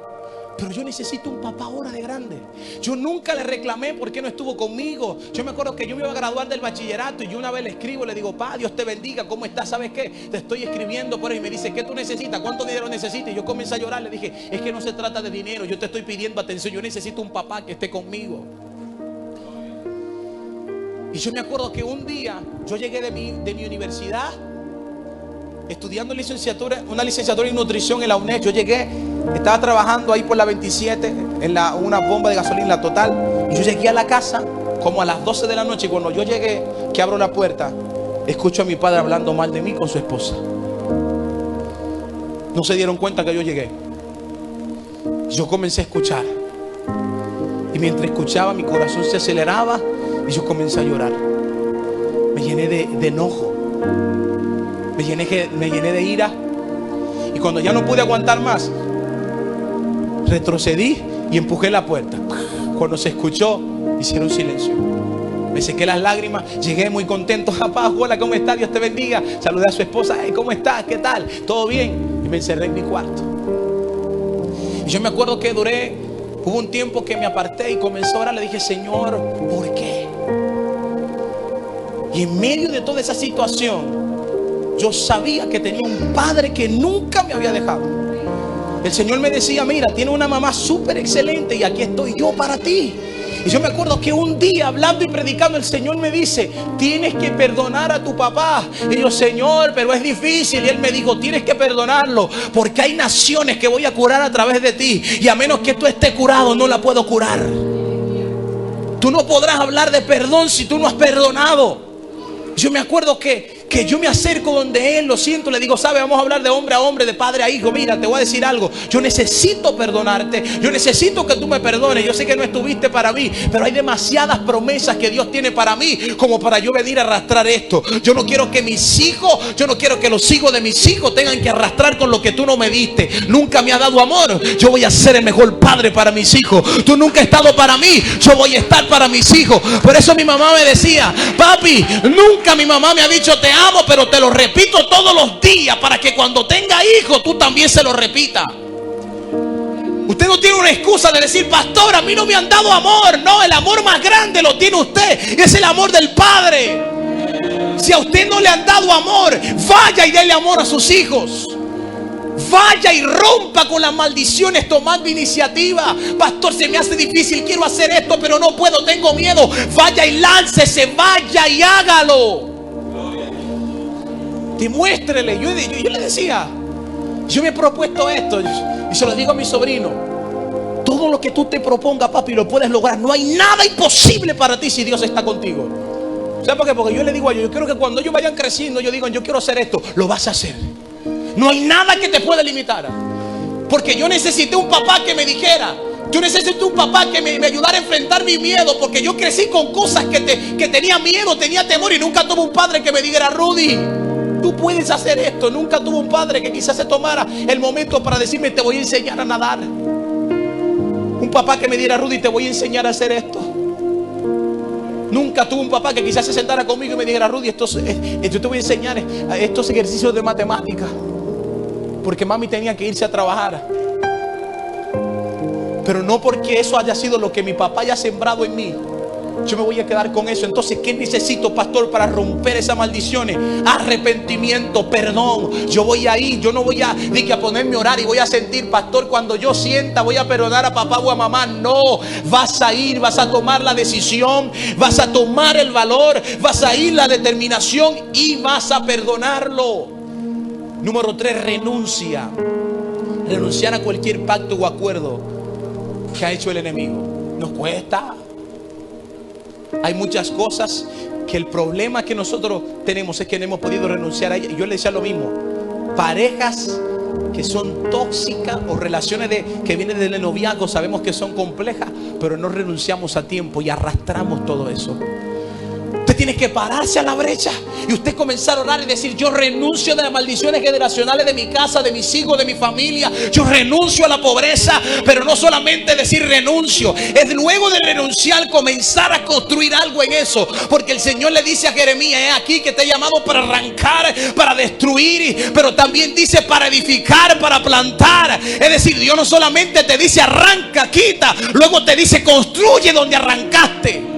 A: pero yo necesito un papá ahora de grande. Yo nunca le reclamé por qué no estuvo conmigo. Yo me acuerdo que yo me iba a graduar del bachillerato y yo una vez le escribo, le digo, pa, Dios te bendiga, ¿cómo estás? ¿Sabes qué? Te estoy escribiendo por ahí. Y me dice, ¿qué tú necesitas? ¿Cuánto dinero necesitas? Y yo comencé a llorar. Le dije, es que no se trata de dinero, yo te estoy pidiendo atención. Yo necesito un papá que esté conmigo. Y yo me acuerdo que un día yo llegué de mi universidad estudiando una licenciatura en nutrición en la UNED. Yo llegué, estaba trabajando ahí por la 27 en una bomba de gasolina, la Total. Y yo llegué a la casa como a las 12 de la noche. Y cuando yo llegué, que abro la puerta, escucho a mi padre hablando mal de mí con su esposa. No se dieron cuenta que yo llegué. Yo comencé a escuchar. Y mientras escuchaba, mi corazón se aceleraba y yo comencé a llorar. Me llené de enojo. Me llené de ira. Y cuando ya no pude aguantar más, retrocedí y empujé la puerta. Cuando se escuchó, hicieron silencio. Me sequé las lágrimas. Llegué muy contento. Papá, hola, ¿cómo estás? Dios te bendiga. Saludé a su esposa. Hey, ¿cómo estás? ¿Qué tal? ¿Todo bien? Y me encerré en mi cuarto. Y yo me acuerdo que hubo un tiempo que me aparté y comencé a orar. Le dije, Señor, ¿por qué? Y en medio de toda esa situación, yo sabía que tenía un padre que nunca me había dejado. El Señor me decía, mira, tiene una mamá súper excelente y aquí estoy yo para ti. Y yo me acuerdo que un día, hablando y predicando, el Señor me dice, tienes que perdonar a tu papá. Y yo, Señor, pero es difícil. Y Él me dijo, tienes que perdonarlo, porque hay naciones que voy a curar a través de ti, y a menos que tú estés curado, no la puedo curar. Tú no podrás hablar de perdón si tú no has perdonado. Yo me acuerdo que yo me acerco donde él, lo siento, le digo, ¿sabe? Vamos a hablar de hombre a hombre, de padre a hijo. Mira, te voy a decir algo. Yo necesito perdonarte. Yo necesito que tú me perdones. Yo sé que no estuviste para mí, pero hay demasiadas promesas que Dios tiene para mí como para yo venir a arrastrar esto. Yo no quiero que mis hijos, yo no quiero que los hijos de mis hijos tengan que arrastrar con lo que tú no me diste. Nunca me has dado amor. Yo voy a ser el mejor padre para mis hijos. Tú nunca has estado para mí. Yo voy a estar para mis hijos. Por eso mi mamá me decía, papi, nunca mi mamá me ha dicho te amo, pero te lo repito todos los días para que cuando tenga hijos tú también se lo repitas. Usted no tiene una excusa de decir, pastor, a mí no me han dado amor. No, el amor más grande lo tiene usted. Es el amor del Padre. Si a usted no le han dado amor, vaya y déle amor a sus hijos. Vaya y rompa con las maldiciones tomando iniciativa. Pastor, se me hace difícil, quiero hacer esto, pero no puedo, tengo miedo. Vaya y láncese, vaya y hágalo. Demuéstrele. Yo le decía, yo me he propuesto esto, y se lo digo a mi sobrino. Todo lo que tú te propongas, papi, lo puedes lograr. No hay nada imposible para ti si Dios está contigo. ¿Sabes por qué? Porque yo le digo a ellos, yo quiero que cuando ellos vayan creciendo, ellos digan, yo quiero hacer esto. Lo vas a hacer. No hay nada que te pueda limitar. Porque yo necesité un papá que me dijera, yo necesité un papá que me ayudara a enfrentar mi miedo. Porque yo crecí con cosas que tenía miedo, tenía temor. Y nunca tuve un padre que me dijera, Rudy, tú puedes hacer esto. Nunca tuve un padre que quizás se tomara el momento para decirme, te voy a enseñar a nadar. Un papá que me diera, Rudy, te voy a enseñar a hacer esto. Nunca tuve un papá que quizás se sentara conmigo y me dijera, Rudy, yo te voy a enseñar estos ejercicios de matemática. Porque mami tenía que irse a trabajar. Pero no porque eso haya sido lo que mi papá haya sembrado en mí, yo me voy a quedar con eso. Entonces, ¿qué necesito, pastor, para romper esas maldiciones? Arrepentimiento, perdón. Yo voy a ir, yo no voy a ponerme a orar y voy a sentir, pastor, cuando yo sienta voy a perdonar a papá o a mamá. No, vas a ir, vas a tomar la decisión, vas a tomar el valor, vas a ir la determinación y vas a perdonarlo. Número 3, renuncia. Renunciar a cualquier pacto o acuerdo que ha hecho el enemigo. Nos cuesta. Hay muchas cosas que el problema que nosotros tenemos es que no hemos podido renunciar a ellas. Y yo le decía lo mismo. Parejas que son tóxicas o relaciones que vienen del noviazgo, sabemos que son complejas, pero no renunciamos a tiempo y arrastramos todo eso. Usted tiene que pararse a la brecha y usted comenzar a orar y decir, yo renuncio de las maldiciones generacionales de mi casa, de mis hijos, de mi familia. Yo renuncio a la pobreza. Pero no solamente decir renuncio, es luego de renunciar comenzar a construir algo en eso. Porque el Señor le dice a Jeremías, es aquí que te he llamado para arrancar, para destruir, pero también dice para edificar, para plantar. Es decir, Dios no solamente te dice arranca, quita, luego te dice construye donde arrancaste.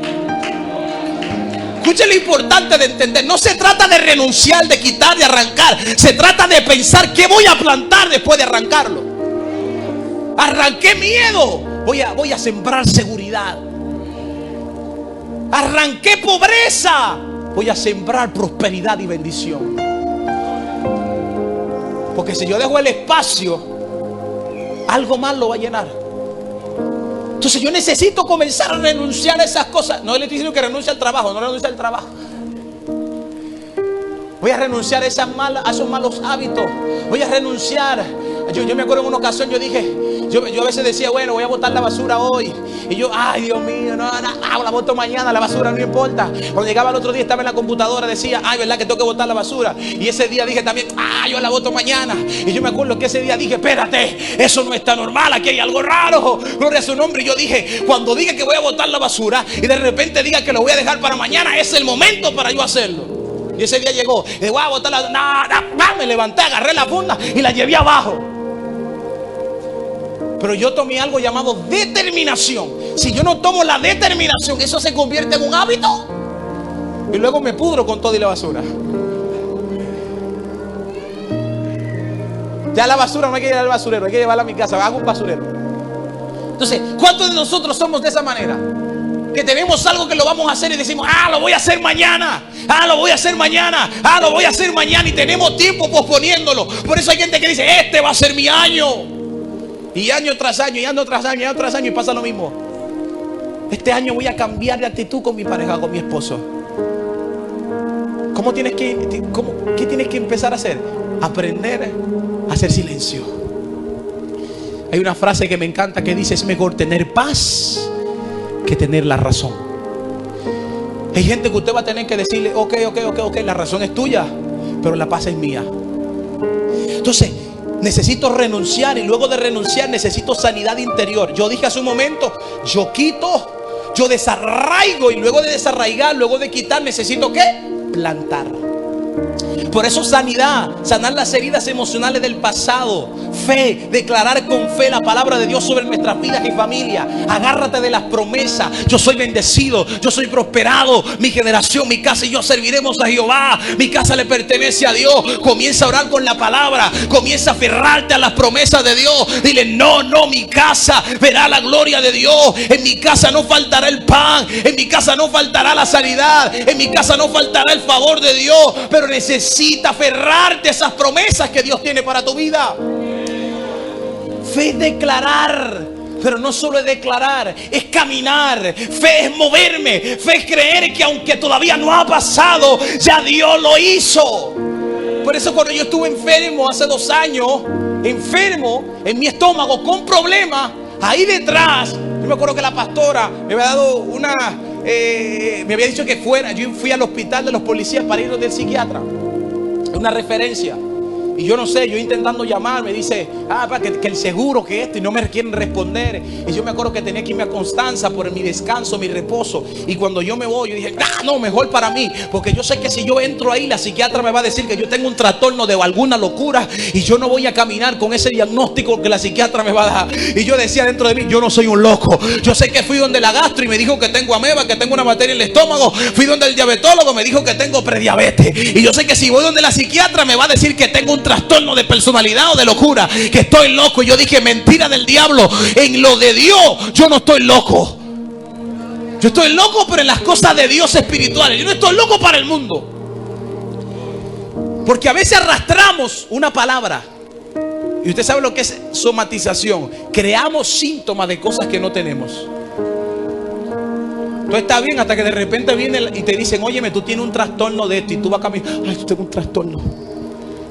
A: Escuchen lo importante de entender. No se trata de renunciar, de quitar, de arrancar. Se trata de pensar qué voy a plantar después de arrancarlo. Arranqué miedo, voy a sembrar seguridad. Arranqué pobreza, voy a sembrar prosperidad y bendición. Porque si yo dejo el espacio, algo más lo va a llenar. Entonces yo necesito comenzar a renunciar a esas cosas. No le estoy diciendo que renuncie al trabajo, no renuncie al trabajo. Voy a renunciar a esos malos hábitos. Voy a renunciar. Yo me acuerdo en una ocasión, yo dije, yo a veces decía, bueno, voy a botar la basura hoy. Y yo, ay Dios mío, no, la boto mañana, la basura no importa. Cuando llegaba el otro día estaba en la computadora, decía, ay, verdad que tengo que botar la basura. Y ese día dije también, yo la boto mañana. Y yo me acuerdo que ese día dije, espérate, eso no está normal, aquí hay algo raro. Gloria a su nombre. Y yo dije, cuando diga que voy a botar la basura y de repente diga que lo voy a dejar para mañana, es el momento para yo hacerlo. Y ese día llegó, y voy a botar me levanté, agarré la funda y la llevé abajo. Pero yo tomé algo llamado determinación. Si yo no tomo la determinación, eso se convierte en un hábito. Y luego me pudro con todo y la basura. Ya la basura no hay que llevar al basurero, hay que llevarla a mi casa, hago un basurero. Entonces, ¿cuántos de nosotros somos de esa manera? Que tenemos algo que lo vamos a hacer y decimos, lo voy a hacer mañana, lo voy a hacer mañana, lo voy a hacer mañana, y tenemos tiempo posponiéndolo. Por eso hay gente que dice, este va a ser mi año. Y año tras año, y año tras año, y año tras año, y pasa lo mismo. Este año voy a cambiar de actitud con mi pareja, con mi esposo. ¿Qué tienes que empezar a hacer? Aprender a hacer silencio. Hay una frase que me encanta que dice, es mejor tener paz que tener la razón. Hay gente que usted va a tener que decirle, ok, la razón es tuya, pero la paz es mía. Entonces, necesito renunciar, y luego de renunciar necesito sanidad interior. Yo dije hace un momento, yo quito, yo desarraigo, y luego de desarraigar, luego de quitar, necesito ¿qué? Plantar. Por eso sanidad, sanar las heridas emocionales del pasado. Fe, declarar con fe la palabra de Dios sobre nuestras vidas y familia. Agárrate de las promesas. Yo soy bendecido, yo soy prosperado. Mi generación, mi casa y yo serviremos a Jehová. Mi casa le pertenece a Dios. Comienza a orar con la palabra. Comienza a aferrarte a las promesas de Dios. Dile, no, mi casa verá la gloria de Dios. En mi casa no faltará el pan. En mi casa no faltará la sanidad. En mi casa no faltará el favor de Dios. Pero necesita aferrarte a esas promesas que Dios tiene para tu vida. Fe es declarar Pero no solo es declarar, es caminar. Fe es moverme. Fe es creer que aunque todavía no ha pasado, ya Dios lo hizo. Por eso cuando yo estuve enfermo hace 2 años, enfermo en mi estómago con problemas, ahí detrás, yo me acuerdo que la pastora me había dado me había dicho que fuera. Yo fui al hospital de los policías para ir del psiquiatra, una referencia. Y yo no sé, yo intentando llamar, me dice, que el seguro, que esto, y no me quieren responder. Y yo me acuerdo que tenía que irme a Constanza por mi descanso, mi reposo. Y cuando yo me voy, yo dije, no, mejor para mí, porque yo sé que si yo entro ahí, la psiquiatra me va a decir que yo tengo un trastorno de alguna locura, y yo no voy a caminar con ese diagnóstico que la psiquiatra me va a dar. Y yo decía dentro de mí, yo no soy un loco. Yo sé que fui donde la gastro y me dijo que tengo ameba, que tengo una bacteria en el estómago. Fui donde el diabetólogo, me dijo que tengo prediabetes. Y yo sé que si voy donde la psiquiatra me va a decir que tengo un trastorno de personalidad o de locura, que estoy loco. Y yo dije, mentira del diablo, en lo de Dios yo no estoy loco. Yo estoy loco, pero en las cosas de Dios espirituales. Yo no estoy loco para el mundo. Porque a veces arrastramos una palabra, y usted sabe lo que es somatización. Creamos síntomas de cosas que no tenemos. Tú estás bien hasta que de repente viene y te dicen, óyeme, tú tienes un trastorno de esto. Y tú vas a caminar, ay, yo tengo un trastorno.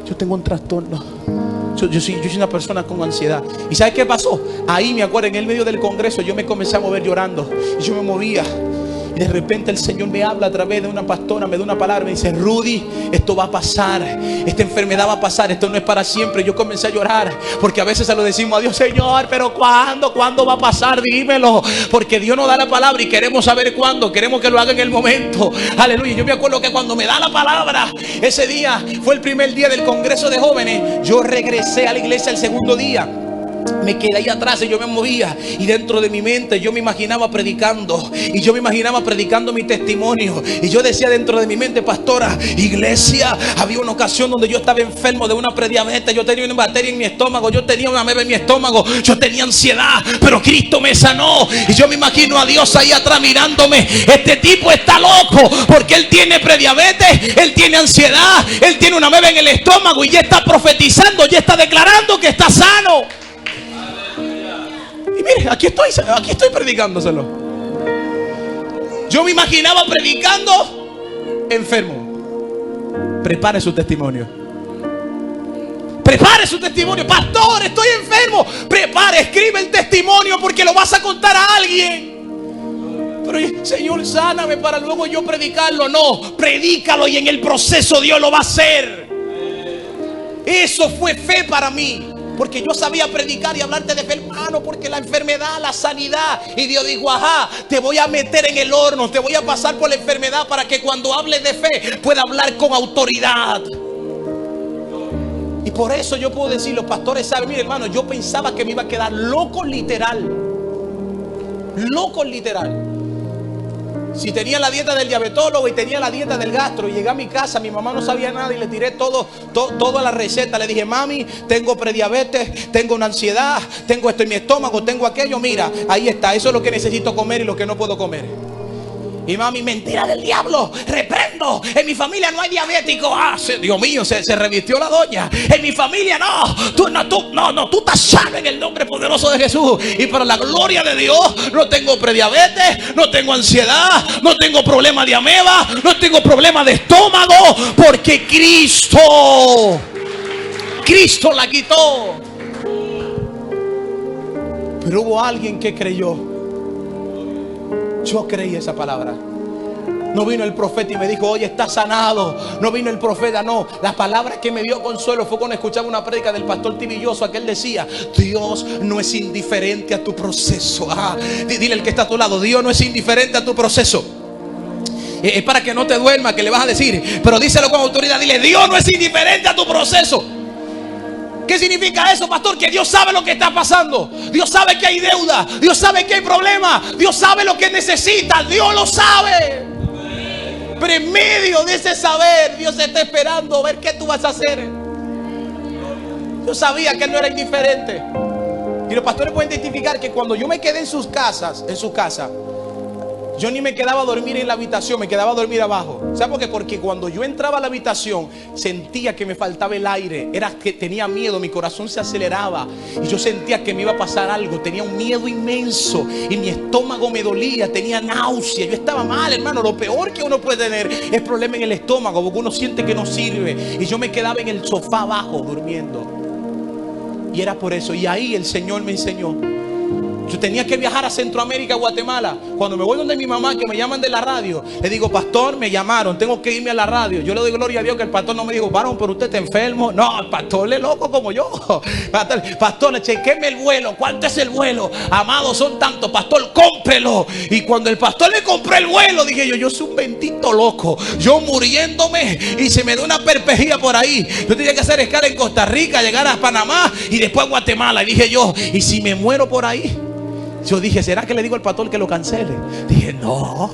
A: Yo tengo un trastorno. Yo soy una persona con ansiedad. ¿Y sabes qué pasó? Ahí me acuerdo, en el medio del congreso, yo me comencé a mover llorando. Y yo me movía. Y de repente el Señor me habla a través de una pastora, me da una palabra, me dice, Rudy, esto va a pasar, esta enfermedad va a pasar, esto no es para siempre. Yo comencé a llorar, porque a veces se lo decimos a Dios, Señor, pero ¿cuándo va a pasar? Dímelo, porque Dios nos da la palabra y queremos saber cuándo, queremos que lo haga en el momento. Aleluya. Yo me acuerdo que cuando me da la palabra, ese día fue el primer día del congreso de jóvenes. Yo regresé a la iglesia el segundo día. Me quedé ahí atrás y yo me movía, y dentro de mi mente yo me imaginaba predicando, y yo me imaginaba predicando mi testimonio, y yo decía dentro de mi mente, pastora, iglesia, había una ocasión donde yo estaba enfermo de una prediabetes, yo tenía una bacteria en mi estómago, yo tenía una ameba en mi estómago, yo tenía ansiedad, pero Cristo me sanó. Y yo me imagino a Dios ahí atrás mirándome, este tipo está loco, porque él tiene prediabetes, él tiene ansiedad, él tiene una ameba en el estómago, y ya está profetizando, ya está declarando que está sano. Y mire, aquí estoy predicándoselo. Yo me imaginaba predicando enfermo. Prepare su testimonio. Prepare su testimonio. Pastor, estoy enfermo. Prepare, escribe el testimonio, porque lo vas a contar a alguien. Pero Señor, sáname para luego yo predicarlo. No, predícalo, y en el proceso Dios lo va a hacer. Eso fue fe para mí. Porque yo sabía predicar y hablarte de fe, hermano, porque la enfermedad, la sanidad. Y Dios dijo, te voy a meter en el horno, te voy a pasar por la enfermedad para que cuando hables de fe pueda hablar con autoridad. Y por eso yo puedo decir, los pastores saben, mire hermano, yo pensaba que me iba a quedar loco literal. Loco literal. Si tenía la dieta del diabetólogo y tenía la dieta del gastro, y llegué a mi casa, mi mamá no sabía nada, y le tiré todo a la receta. Le dije, mami, tengo prediabetes, tengo una ansiedad, tengo esto en mi estómago, tengo aquello. Mira, ahí está, eso es lo que necesito comer y lo que no puedo comer. Y mami, mentira del diablo, reprendo, en mi familia no hay diabético. Dios mío, se revistió la doña. En mi familia tú estás sano en el nombre poderoso de Jesús. Y para la gloria de Dios, no tengo prediabetes, no tengo ansiedad, no tengo problema de ameba, no tengo problema de estómago, porque Cristo la quitó. Pero hubo alguien que creyó. Yo creí esa palabra. No vino el profeta y me dijo, oye, está sanado. No vino el profeta, no. La palabra que me dio consuelo fue cuando escuchaba una prédica del pastor Tibilloso. Aquel decía, Dios no es indiferente a tu proceso. Dile al que está a tu lado, Dios no es indiferente a tu proceso. Es para que no te duermas que le vas a decir, pero díselo con autoridad. Dile, Dios no es indiferente a tu proceso. ¿Qué significa eso, pastor? Que Dios sabe lo que está pasando. Dios sabe que hay deuda. Dios sabe que hay problemas. Dios sabe lo que necesitas. Dios lo sabe. Pero en medio de ese saber, Dios está esperando ver qué tú vas a hacer. Yo sabía que Él no era indiferente. Y los pastores pueden identificar que cuando yo me quedé en su casa, Yo ni me quedaba a dormir en la habitación, me quedaba a dormir abajo. ¿Sabes por qué? Porque cuando yo entraba a la habitación sentía que me faltaba el aire. Era que tenía miedo, mi corazón se aceleraba y yo sentía que me iba a pasar algo. Tenía un miedo inmenso y mi estómago me dolía, tenía náusea. Yo estaba mal, hermano. Lo peor que uno puede tener es problema en el estómago, porque uno siente que no sirve. Y yo me quedaba en el sofá abajo durmiendo. Y era por eso. Y ahí el Señor me enseñó. Yo tenía que viajar a Centroamérica, Guatemala. Cuando me voy donde mi mamá, que me llaman de la radio, le digo: pastor, me llamaron, tengo que irme a la radio. Yo le doy gloria a Dios que el pastor no me dijo: varón, pero usted está enfermo. No, el pastor es loco como yo. Pastor, chequeme el vuelo. ¿Cuánto es el vuelo? Amado, son tantos. Pastor, cómprelo. Y cuando el pastor le compró el vuelo, dije yo soy un bendito loco. Yo muriéndome y se me da una perpejía por ahí. Yo tenía que hacer escala en Costa Rica, llegar a Panamá y después a Guatemala. Y dije yo: ¿y si me muero por ahí? Yo dije: ¿será que le digo al pastor que lo cancele? Dije: no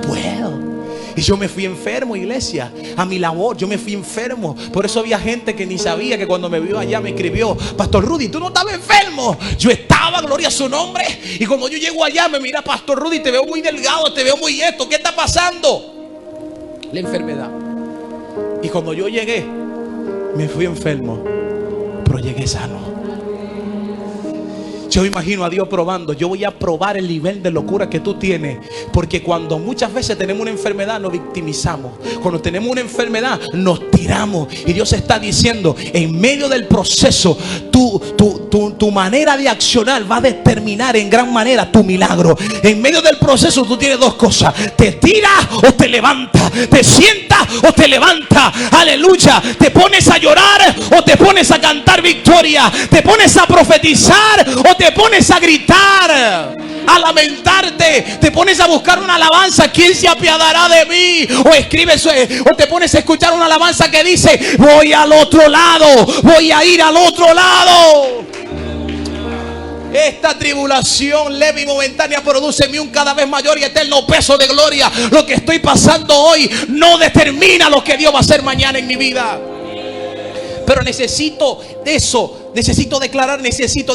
A: puedo. Y yo me fui enfermo, iglesia, a mi labor. Yo me fui enfermo. Por eso había gente que ni sabía, que cuando me vio allá me escribió: pastor Rudy, tú no estabas enfermo. Yo estaba, gloria a su nombre. Y como yo llego allá, me mira: pastor Rudy, te veo muy delgado, te veo muy esto. ¿Qué está pasando? La enfermedad. Y cuando yo llegué, me fui enfermo, pero llegué sano. Yo imagino a Dios probando. Yo voy a probar el nivel de locura que tú tienes. Porque cuando muchas veces tenemos una enfermedad, nos victimizamos. Cuando tenemos una enfermedad, nos tiramos. Y Dios está diciendo: en medio del proceso, tu manera de accionar va a determinar en gran manera tu milagro. En medio del proceso tú tienes dos cosas: te tiras o te levantas, te sientas o te levantas. Aleluya. Te pones a llorar o te pones a cantar victoria. Te pones a profetizar o te pones a gritar, a lamentarte. Te pones a buscar una alabanza: ¿quién se apiadará de mí? O escribes, o te pones a escuchar una alabanza que dice: voy al otro lado, voy a ir al otro lado. Esta tribulación leve y momentánea produce en mí un cada vez mayor y eterno peso de gloria. Lo que estoy pasando hoy no determina lo que Dios va a hacer mañana en mi vida. Pero necesito eso, necesito declarar, dice sí,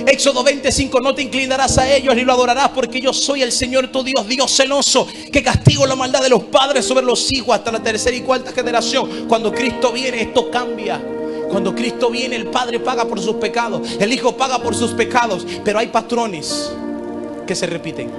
A: Éxodo 25: no te inclinarás a ellos ni lo adorarás, porque yo soy el Señor tu Dios, Dios celoso, que castigo la maldad de los padres sobre los hijos hasta la tercera y cuarta generación. Cuando Cristo viene, esto cambia. Cuando Cristo viene, el Padre paga por sus pecados, el Hijo paga por sus pecados. Pero hay patrones que se repiten.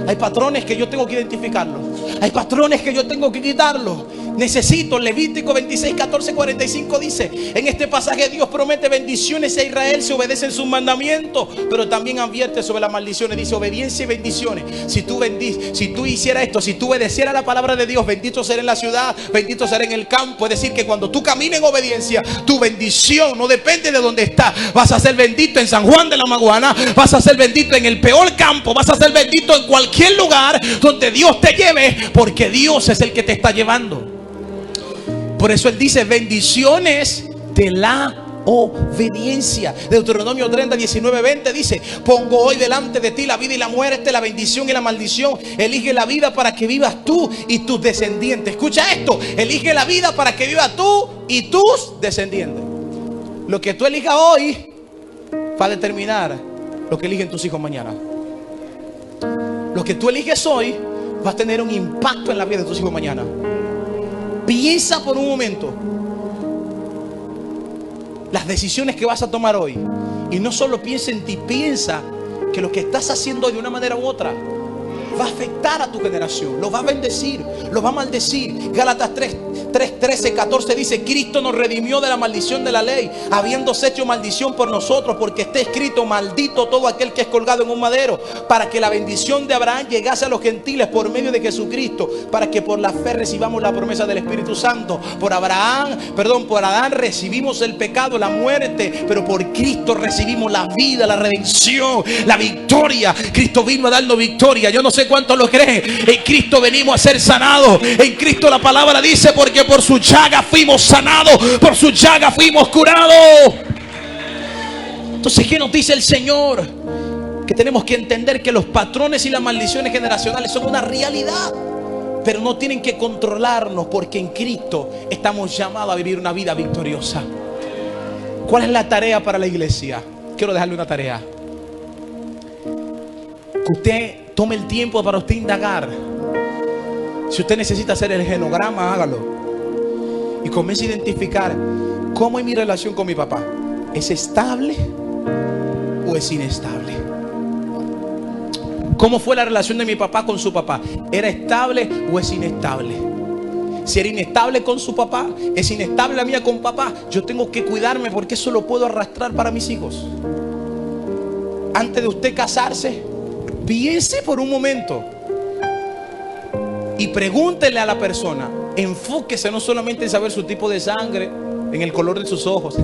A: Hay patrones que yo tengo que identificarlos. Hay patrones que yo tengo que quitarlos. Necesito. Levítico 26, 14, 45 dice: en este pasaje Dios promete bendiciones a Israel si obedecen sus mandamientos, pero también advierte sobre las maldiciones. Dice: obediencia y bendiciones. Si tú hicieras esto, si tú obedecieras la palabra de Dios, bendito será en la ciudad, bendito será en el campo. Es decir, que cuando tú camines en obediencia, tu bendición no depende de dónde estás. Vas a ser bendito en San Juan de la Maguana, vas a ser bendito en el peor campo, vas a ser bendito en cualquier lugar donde Dios te lleve, porque Dios es el que te está llevando. Por eso Él dice: bendiciones de la obediencia. Deuteronomio 30, 19, 20 dice: pongo hoy delante de ti la vida y la muerte, la bendición y la maldición. Elige la vida para que vivas tú y tus descendientes. Escucha esto: elige la vida para que vivas tú y tus descendientes. Lo que tú elijas hoy va a determinar lo que eligen tus hijos mañana. Lo que tú eliges hoy va a tener un impacto en la vida de tus hijos mañana. Piensa por un momento las decisiones que vas a tomar hoy. Y no solo piensa en ti, piensa que lo que estás haciendo hoy de una manera u otra va a afectar a tu generación. Lo va a bendecir, lo va a maldecir. Gálatas 3, 13, 14 dice: Cristo nos redimió de la maldición de la ley, habiéndose hecho maldición por nosotros, porque está escrito: maldito todo aquel que es colgado en un madero, para que la bendición de Abraham llegase a los gentiles por medio de Jesucristo, para que por la fe recibamos la promesa del Espíritu Santo. Por Adán recibimos el pecado, la muerte, pero por Cristo recibimos la vida, la redención, la victoria. Cristo vino a darnos victoria. Yo no sé cuántos lo creen. En Cristo venimos a ser sanados. En Cristo la palabra dice: porque por su llaga fuimos sanados, por su llaga fuimos curados. Entonces, ¿qué nos dice el Señor? Que tenemos que entender que los patrones y las maldiciones generacionales son una realidad, pero no tienen que controlarnos, porque en Cristo estamos llamados a vivir una vida victoriosa. ¿Cuál es la tarea para la iglesia? Quiero dejarle una tarea. que usted tome el tiempo para usted indagar. Si usted necesita hacer el genograma, hágalo. Y comience a identificar cómo es mi relación con mi papá. ¿Es estable o es inestable? ¿Cómo fue la relación de mi papá con su papá? ¿Era estable o es inestable? Si era inestable con su papá, es inestable la mía con papá. Yo tengo que cuidarme porque eso lo puedo arrastrar para mis hijos. Antes de usted casarse, piense por un momento y pregúntele a la persona. Enfóquese no solamente en saber su tipo de sangre, en el color de sus ojos,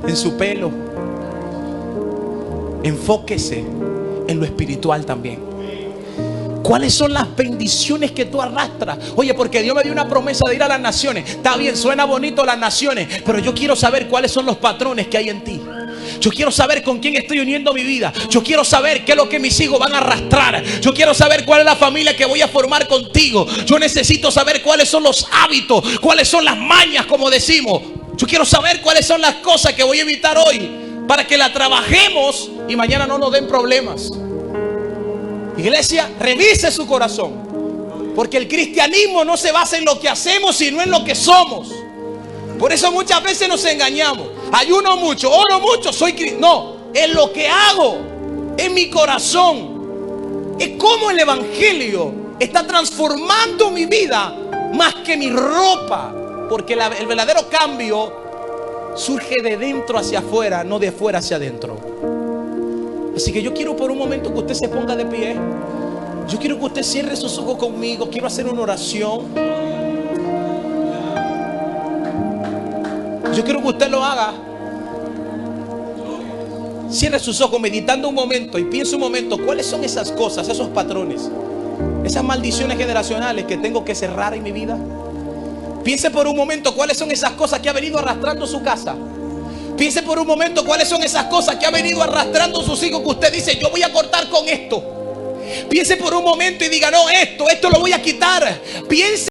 A: en su pelo. Enfóquese en lo espiritual también. ¿Cuáles son las bendiciones que tú arrastras? Oye, porque Dios me dio una promesa de ir a las naciones. Está bien, suena bonito las naciones, pero yo quiero saber cuáles son los patrones que hay en ti. Yo quiero saber con quién estoy uniendo mi vida. Yo quiero saber qué es lo que mis hijos van a arrastrar. Yo quiero saber cuál es la familia que voy a formar contigo. Yo necesito saber cuáles son los hábitos, cuáles son las mañas, como decimos. Yo quiero saber cuáles son las cosas que voy a evitar hoy, para que la trabajemos y mañana no nos den problemas. Iglesia, revise su corazón, porque el cristianismo no se basa en lo que hacemos, sino en lo que somos. Por eso muchas veces nos engañamos. Ayuno mucho, oro mucho, soy cristiano. No, es lo que hago, es mi corazón. Es como el evangelio está transformando mi vida más que mi ropa. Porque el verdadero cambio surge de dentro hacia afuera, no de afuera hacia adentro. Así que yo quiero por un momento que usted se ponga de pie. Yo quiero que usted cierre sus ojos conmigo. Quiero hacer una oración. Yo quiero que usted lo haga. Cierre sus ojos meditando un momento y piense un momento. ¿Cuáles son esas cosas, esos patrones, esas maldiciones generacionales que tengo que cerrar en mi vida? Piense por un momento cuáles son esas cosas que ha venido arrastrando su casa. Piense por un momento cuáles son esas cosas que ha venido arrastrando sus hijos, que usted dice, yo voy a cortar con esto. Piense por un momento y diga, no, esto lo voy a quitar. Piense